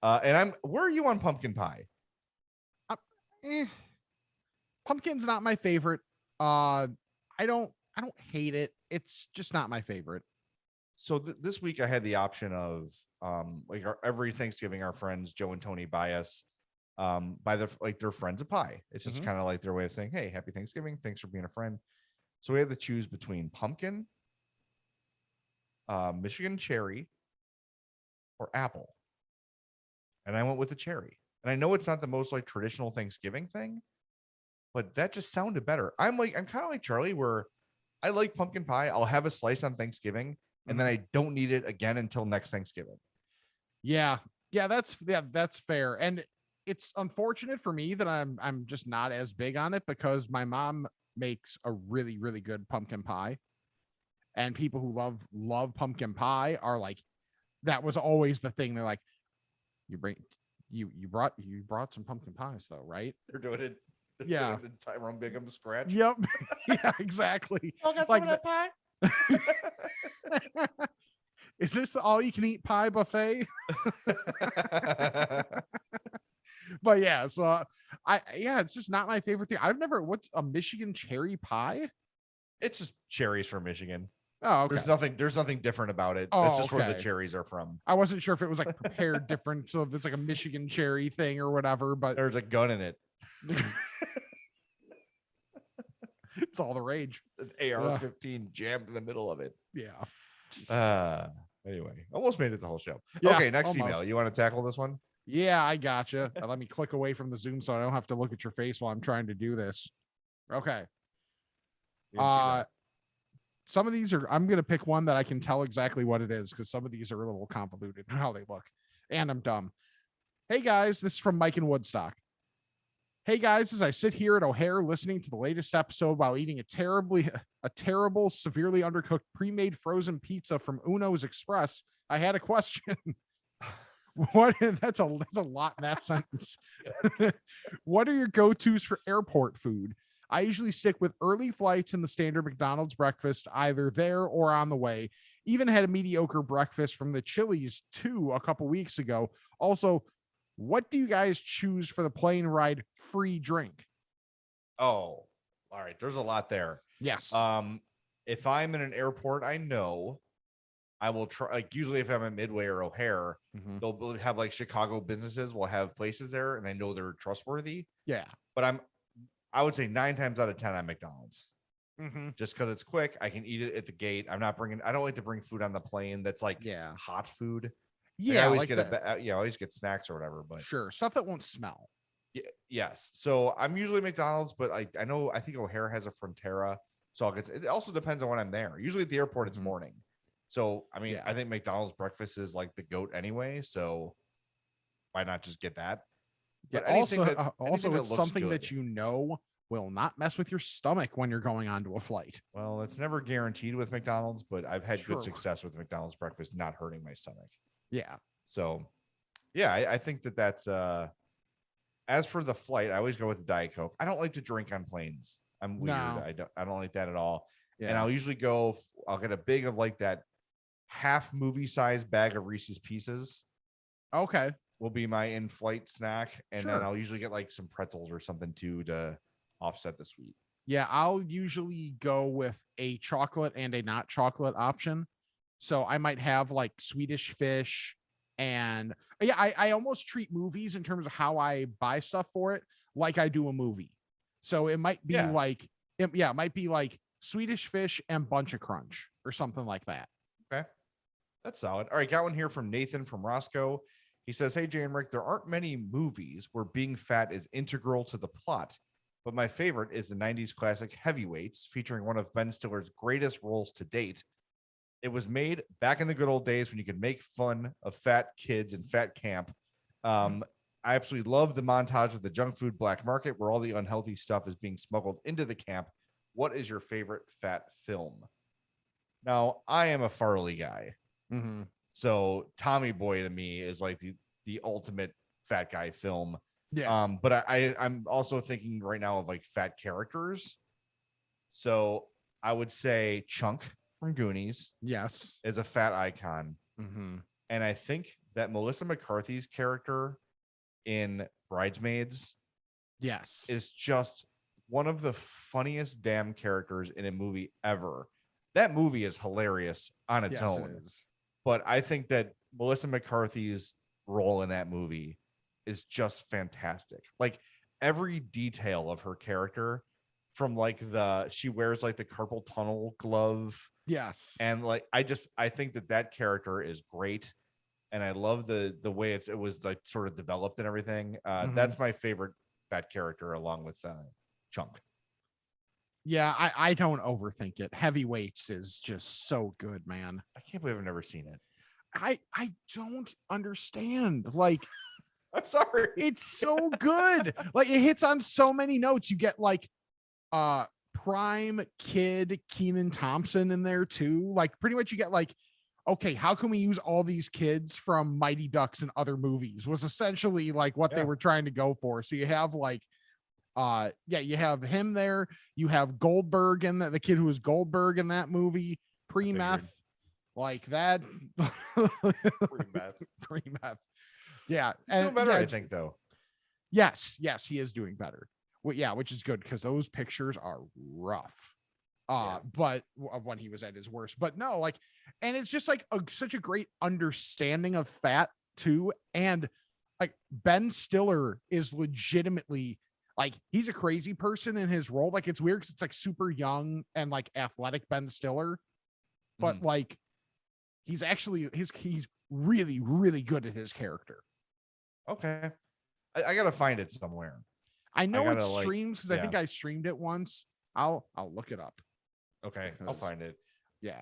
And where are you on pumpkin pie? Pumpkin's not my favorite. I don't hate it. It's just not my favorite. So this week I had the option of every Thanksgiving, our friends Joe and Tony buy us buy their friends a pie. It's just kind of like their way of saying, hey, happy Thanksgiving, thanks for being a friend. So we had to choose between pumpkin, Michigan cherry, or apple, and I went with the cherry. And I know it's not the most like traditional Thanksgiving thing, but that just sounded better. I'm kind of like Charlie, where I like pumpkin pie. I'll have a slice on Thanksgiving, and then I don't need it again until next Thanksgiving. Yeah, that's fair. And it's unfortunate for me that I'm just not as big on it, because my mom makes a really, really good pumpkin pie. And people who love pumpkin pie are like, that was always the thing. They're like, you brought some pumpkin pies though, right? They're doing it. Yeah. The Tyrone Bigham scratch. Yep. Yeah, exactly. Oh, got some like of that pie. Is this the all you can eat pie buffet? But yeah, so it's just not my favorite thing. What's a Michigan cherry pie? It's just cherries from Michigan. Oh, okay. There's nothing different about it. Oh, That's just where the okay. cherries are from. I wasn't sure if it was like prepared different, so if it's like a Michigan cherry thing or whatever, but there's a gun in it. It's all the rage. An AR-15 jammed in the middle of it. Yeah. Anyway, almost made it the whole show. Yeah, okay, next almost. email. You want to tackle this one? Yeah, I gotcha. Let me click away from the Zoom so I don't have to look at your face while I'm trying to do this. Okay. Some of these I'm going to pick one that I can tell exactly what it is, because some of these are a little convoluted in how they look, and I'm dumb. Hey guys, this is from Mike in Woodstock. Hey guys, as I sit here at O'Hare listening to the latest episode while eating a terrible, severely undercooked pre-made frozen pizza from Uno's Express, I had a question. That's a lot in that sentence. What are your go-tos for airport food? I usually stick with early flights and the standard McDonald's breakfast, either there or on the way. Even had a mediocre breakfast from the Chili's too a couple weeks ago. Also, what do you guys choose for the plane ride free drink? Oh, all right. There's a lot there. Yes. If I'm in an airport, I know I will try. Like usually, if I'm at Midway or O'Hare, they'll have like Chicago businesses will have places there, and I know they're trustworthy. Yeah. But I would say 9 times out of 10 on McDonald's. Just because it's quick, I can eat it at the gate. I don't like to bring food on the plane that's like hot food. Yeah, I always like get I always get snacks or whatever, but sure, stuff that won't smell. Yes. So I'm usually McDonald's, but I think O'Hare has a Frontera, so it also depends on when I'm there. Usually at the airport it's morning. So I mean, I think McDonald's breakfast is like the GOAT anyway, so why not just get that? Yeah, But also it's something that you know will not mess with your stomach when you're going onto a flight. Well, it's never guaranteed with McDonald's, but I've had True. good success with McDonald's breakfast not hurting my stomach. Yeah. So, yeah, I think that's as for the flight, I always go with the Diet Coke. I don't like to drink on planes. I'm weird. No. I don't like that at all. Yeah. And I'll usually I'll get a big of like that half movie size bag of Reese's Pieces. Okay. Will be my in-flight snack. And then Sure. I'll usually get like some pretzels or something too to offset the sweet. Yeah, I'll usually go with a chocolate and a not chocolate option. So I might have like Swedish fish, and I almost treat movies in terms of how I buy stuff for it like I do a movie. So it might be it might be like Swedish fish and Bunch of Crunch or something like that. Okay. That's solid. All right, got one here from Nathan from Roscoe. He says, hey, Jay and Rick, there aren't many movies where being fat is integral to the plot. but my favorite is the 90s classic Heavyweights, featuring one of Ben Stiller's greatest roles to date. It was made back in the good old days when you could make fun of fat kids and fat camp. I absolutely love the montage of the junk food black market where all the unhealthy stuff is being smuggled into the camp. What is your favorite fat film? Now, I am a Farley guy. Mm-hmm. So Tommy Boy to me is like the ultimate fat guy film. Yeah. But I'm also thinking right now of like fat characters. So I would say Chunk from Goonies. Yes. Is a fat icon. Mm-hmm. And I think that Melissa McCarthy's character in Bridesmaids, yes, is just one of the funniest damn characters in a movie ever. That movie is hilarious on its own. It is. But I think that Melissa McCarthy's role in that movie is just fantastic. Like every detail of her character, from like she wears like the carpal tunnel glove. Yes. And like I think that character is great. And I love the way it was like sort of developed and everything. That's my favorite fat character along with Chunk. Yeah, I don't overthink it. Heavyweights is just so good, man. I can't believe I've never seen it. I don't understand. Like, I'm sorry. It's so good. Like it hits on so many notes. You get like prime kid Kenan Thompson in there too. Like pretty much you get like, okay, how can we use all these kids from Mighty Ducks and other movies was essentially like what they were trying to go for. So you have like you have him there. You have Goldberg and the kid who was Goldberg in that movie, pre-meth, like that. Pre-meth. Yeah. He's doing better, I think, though. Yes, he is doing better. Well, yeah, which is good because those pictures are rough. But of when he was at his worst. But no, like, and it's just like such a great understanding of fat too. And like Ben Stiller is legitimately like he's a crazy person in his role. Like it's weird because it's like super young and like athletic Ben Stiller, but like he's actually he's really, really good at his character. Okay. I gotta find it somewhere. I know it streams because I think I streamed it once. I'll look it up. Okay, I'll find it. Yeah.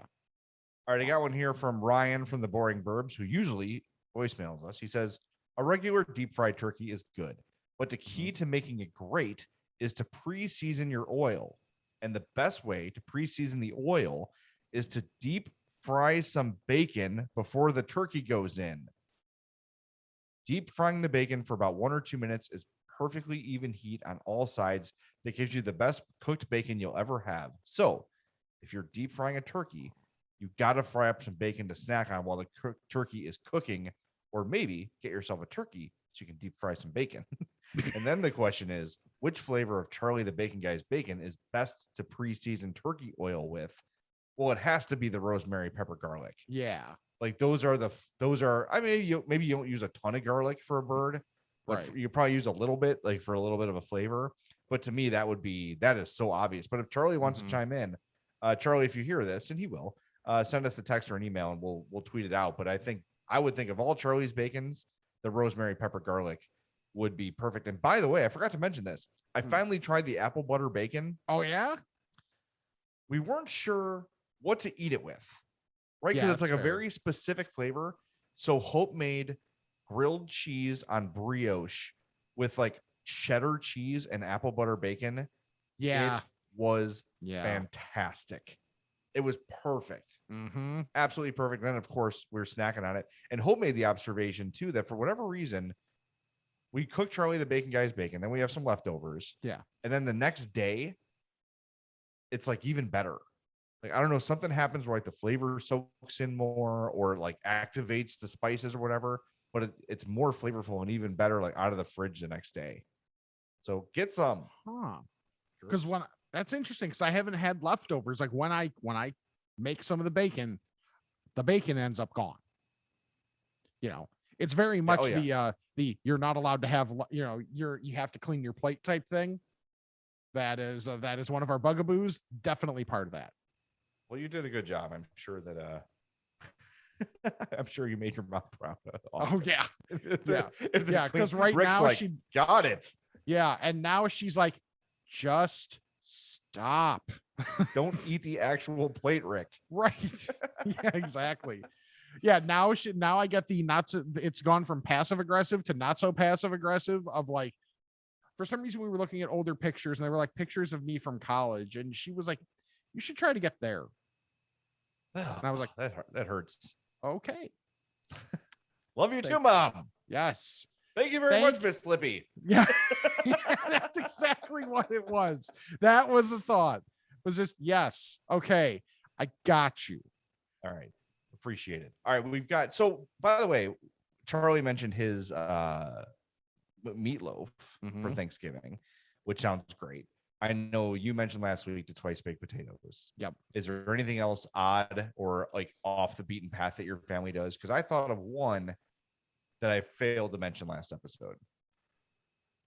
All right, I got one here from Ryan from the Boring Burbs, who usually voicemails us. He says, a regular deep fried turkey is good, but the key to making it great is to pre-season your oil. And the best way to pre-season the oil is to deep fry some bacon before the turkey goes in. Deep frying the bacon for about 1 or 2 minutes is perfectly even heat on all sides that gives you the best cooked bacon you'll ever have. So if you're deep frying a turkey, you got to fry up some bacon to snack on while the turkey is cooking, or maybe get yourself a turkey so you can deep fry some bacon. And then the question is, which flavor of Charlie the Bacon Guy's bacon is best to pre-season turkey oil with? Well, it has to be the rosemary, pepper, garlic. Yeah. Like those are I mean, maybe you don't use a ton of garlic for a bird. Like you probably use a little bit, like for a little bit of a flavor. But to me, that is so obvious. But if Charlie wants to chime in, Charlie, if you hear this, and he will, send us a text or an email and we'll tweet it out. But I would think of all Charlie's bacons, the rosemary, pepper, garlic would be perfect. And by the way, I forgot to mention this. I finally tried the apple butter bacon. Oh yeah. We weren't sure what to eat it with, right? Because it's like a very specific flavor. So Hope made grilled cheese on brioche with like cheddar cheese and apple butter bacon. Yeah. It was fantastic. It was perfect. Absolutely perfect. Then, of course, we were snacking on it. And Hope made the observation, too, that for whatever reason, we cooked Charlie the Bacon Guy's bacon. Then we have some leftovers. Yeah. And then the next day, it's like even better. Like, I don't know, something happens where like the flavor soaks in more or like activates the spices or whatever, but it's more flavorful and even better, like out of the fridge the next day. So get some. Because that's interesting because I haven't had leftovers. Like when I make some of the bacon ends up gone. You know, it's very much the you're not allowed to have, you have to clean your plate type thing. That is one of our bugaboos. Definitely part of that. Well, you did a good job. I'm sure that I'm sure you made your mom proud. Oh yeah. Yeah. Because right Rick's now like, she got it. Yeah. And now she's like, just stop. Don't eat the actual plate, Rick. Right. Yeah, exactly. Yeah, now I get the not so, it's gone from passive aggressive to not so passive aggressive of like, for some reason we were looking at older pictures and they were like pictures of me from college, and she was like, you should try to get there. And I was like, that hurts. Okay. Love you too, Mom. Yes. Thank you very much, Miss Slippy. Yeah. Yeah, that's exactly what it was. That was the thought. Was just, yes. Okay. I got you. All right. Appreciate it. All right. We've got, so by the way, Charlie mentioned his meatloaf for Thanksgiving, which sounds great. I know you mentioned last week the twice baked potatoes. Yep. Is there anything else odd or like off the beaten path that your family does? Because I thought of one that I failed to mention last episode.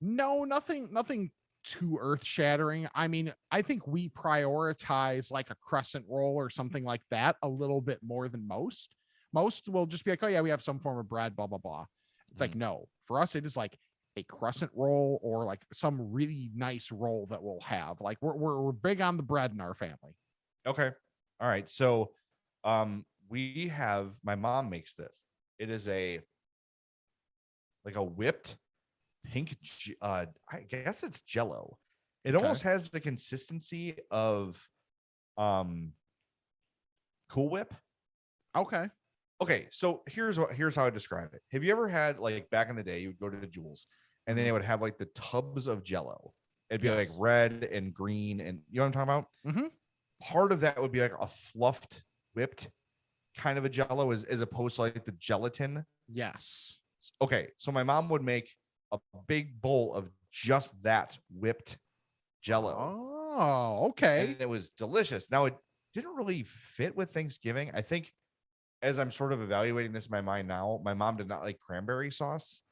No, nothing too earth-shattering. I mean, I think we prioritize like a crescent roll or something like that a little bit more than most. Most will just be like, oh yeah, we have some form of bread, blah blah blah. It's like, no, for us it is like a crescent roll or like some really nice roll that we'll have. Like we're big on the bread in our family. Okay. All right. So we have, my mom makes this. It is like a whipped pink, I guess it's Jello. It almost has the consistency of Cool Whip. Okay. So here's how I describe it. Have you ever had, like, back in the day, you would go to the Jewels and then they would have like the tubs of Jello. It'd be like red and green, and you know what I'm talking about? Part of that would be like a fluffed, whipped kind of a Jello as opposed to like the gelatin. Yes. Okay. So my mom would make a big bowl of just that whipped Jello. Oh, okay. And it was delicious. Now, it didn't really fit with Thanksgiving. I think as I'm sort of evaluating this in my mind now, my mom did not like cranberry sauce.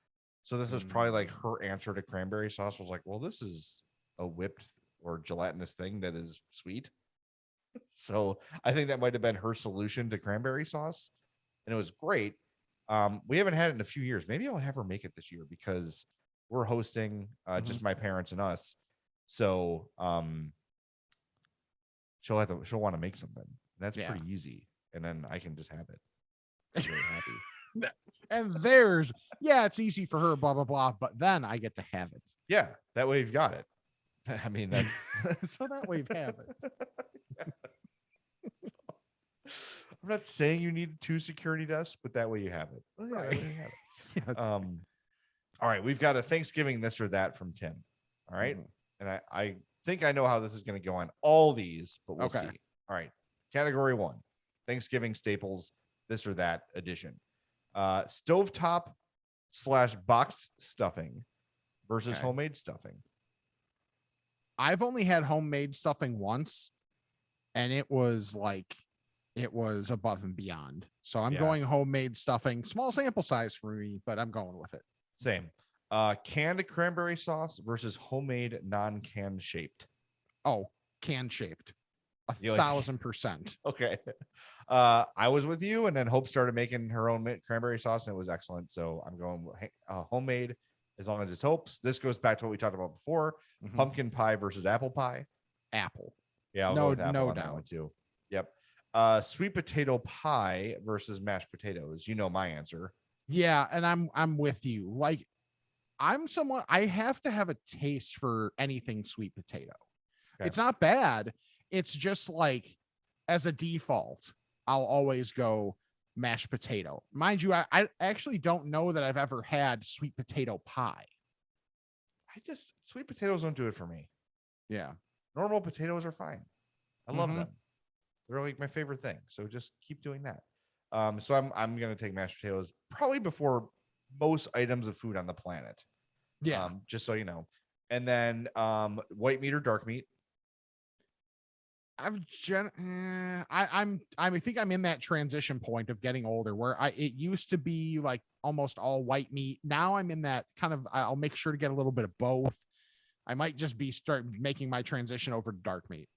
So this is probably like her answer to cranberry sauce was like, well, this is a whipped or gelatinous thing that is sweet. So I think that might have been her solution to cranberry sauce. And it was great. We haven't had it in a few years. Maybe I'll have her make it this year because we're hosting just my parents and us. So she'll want to make something. That's pretty easy. And then I can just have it. I'm really happy. And it's easy for her, blah blah blah, but then I get to have it. Yeah, that way you've got it. I mean, that's so that way you have it. I'm not saying you need 2 security desks, but that way you have it. Well, yeah, that way you have it. All right, we've got a Thanksgiving this or that from Tim. All right, and I think I know how this is going to go on all these, but we'll see. All right, category 1, Thanksgiving staples, this or that edition. Stovetop / boxed stuffing versus homemade stuffing. I've only had homemade stuffing once, and it was above and beyond. So I'm going homemade stuffing, small sample size for me, but I'm going with it. Same. Canned cranberry sauce versus homemade non-can shaped. Oh, can shaped. 1,000%. Okay. I was with you, and then Hope started making her own cranberry sauce, and it was excellent. So I'm going homemade as long as it's Hope's. This goes back to what we talked about before: pumpkin pie versus apple pie. Apple. Yeah, I'll no, go with apple no on that doubt. one too. Yep. Sweet potato pie versus mashed potatoes. You know my answer. Yeah, and I'm with you. Like, I'm someone, I have to have a taste for anything sweet potato. Okay. It's not bad. It's just like, as a default, I'll always go mashed potato. Mind you, I actually don't know that I've ever had sweet potato pie. Sweet potatoes don't do it for me. Yeah. Normal potatoes are fine. I love them. They're like my favorite thing. So just keep doing that. So I'm gonna take mashed potatoes probably before most items of food on the planet. Yeah. Just so you know. And then white meat or dark meat. I think I'm in that transition point of getting older where it used to be like almost all white meat. Now I'm in that kind of, I'll make sure to get a little bit of both. I might just start making my transition over to dark meat.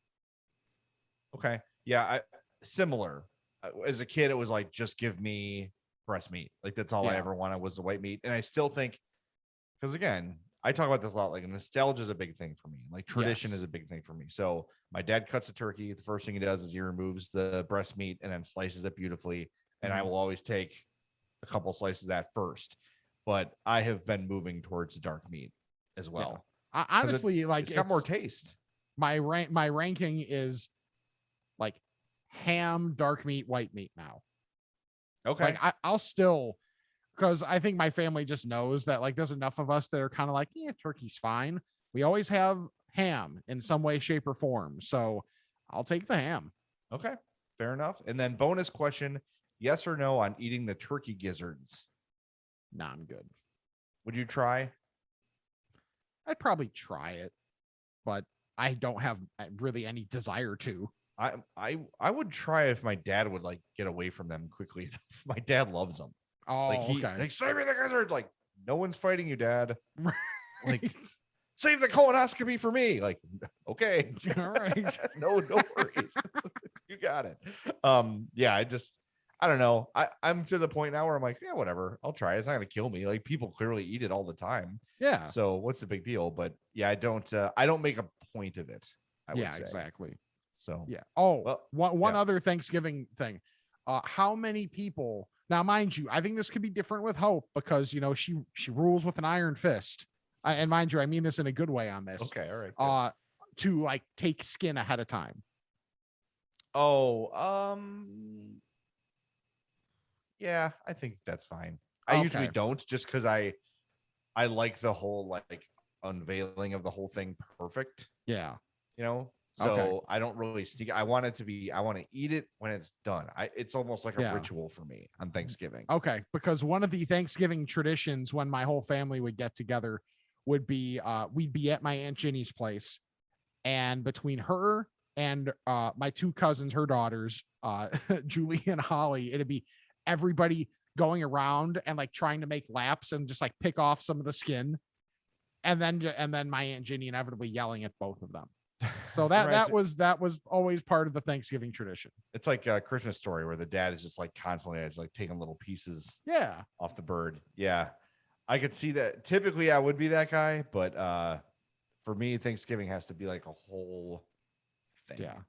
Okay. Yeah. Similar. As a kid, it was like, just give me breast meat. Like that's all I ever wanted was the white meat. And I still think, because again, I talk about this a lot. Like nostalgia is a big thing for me. Like tradition Yes. is a big thing for me. So my dad cuts a turkey. The first thing he does is he removes the breast meat and then slices it beautifully. And I Mhm. will always take a couple slices of that first. But I have been moving towards dark meat as well. Honestly, like it's got more taste. My ranking is like ham, dark meat, white meat now. Okay. Like I'll still, because I think my family just knows that like there's enough of us that are kind of like, yeah, turkey's fine. We always have ham in some way, shape, or form. So I'll take the ham. Okay. Fair enough. And then bonus question, yes or no on eating the turkey gizzards? Nah, I'm good. Would you try? I'd probably try it, but I don't have really any desire to. I would try if my dad would like get away from them quickly enough. My dad loves them. Oh, Like okay. like save me the gizzards. Like no one's fighting you, Dad. Right. Like save the colonoscopy for me. Like okay, All right. no worries. You got it. Yeah, I don't know. I'm to the point now where I'm like, yeah, whatever. I'll try it. It's not gonna kill me. Like people clearly eat it all the time. Yeah. So what's the big deal? But yeah, I don't make a point of it. I would Yeah, say. exactly. So Yeah. Oh, well, one yeah. other Thanksgiving thing. How many people now, mind you, I think this could be different with Hope because you know she rules with an iron fist. And mind you, I mean this in a good way on this. Okay, all right. To like take skin ahead of time. Oh, yeah, I think that's fine. I usually Okay. don't just because I like the whole like unveiling of the whole thing perfect, Yeah. you know. So I don't really sneak. I want to eat it when it's done. It's almost like a Yeah. ritual for me on Thanksgiving. Okay. Because one of the Thanksgiving traditions when my whole family would get together would be we'd be at my Aunt Ginny's place. And between her and my two cousins, her daughters, Julie and Holly, it'd be everybody going around and like trying to make laps and just like pick off some of the skin. And then my Aunt Ginny inevitably yelling at both of them. So that was always part of the Thanksgiving tradition. It's like a Christmas Story where the dad is just like constantly like taking little pieces off the bird. Yeah. I could see that. Typically I would be that guy, but for me, Thanksgiving has to be like a whole thing. Yeah.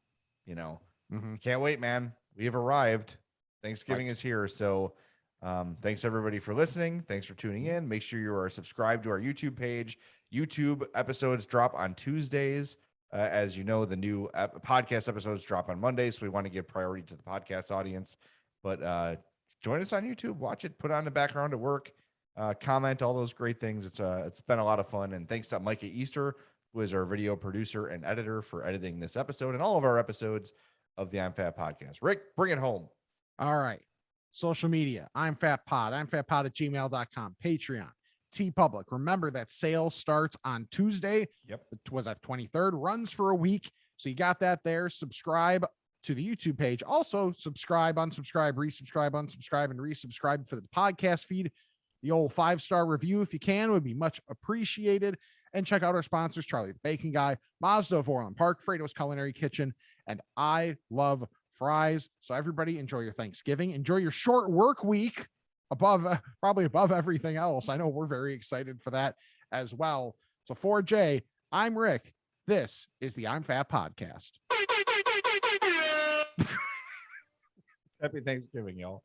You know, Mhm. Can't wait, man. We have arrived. Thanksgiving is here. So thanks everybody for listening. Thanks for tuning in. Make sure you are subscribed to our YouTube page. YouTube episodes drop on Tuesdays. As you know, the new podcast episodes drop on Mondays. So we want to give priority to the podcast audience. But join us on YouTube. Watch it. Put it on the background at work. Comment, all those great things. It's been a lot of fun. And thanks to Micah Easter, who is our video producer and editor, for editing this episode and all of our episodes of the I'm Fat podcast. Rick, bring it home. All right. Social media. I'm Fat Pod. I'm fatpod@gmail.com. Patreon. TeePublic. Remember that sale starts on Tuesday. Yep. It was at 23rd, runs for a week. So you got that there. Subscribe to the YouTube page. Also subscribe, unsubscribe, resubscribe, unsubscribe, and resubscribe for the podcast feed. The old 5-star review, if you can, would be much appreciated. And check out our sponsors, Charlie the Bacon Guy, Mazda of Orland Park, Frato's Culinary Kitchen, and I Love Fries. So everybody enjoy your Thanksgiving. Enjoy your short work week probably above everything else. I know we're very excited for that as well. So for Jay, I'm Rick. This is the I'm Fat podcast. Happy Thanksgiving, y'all.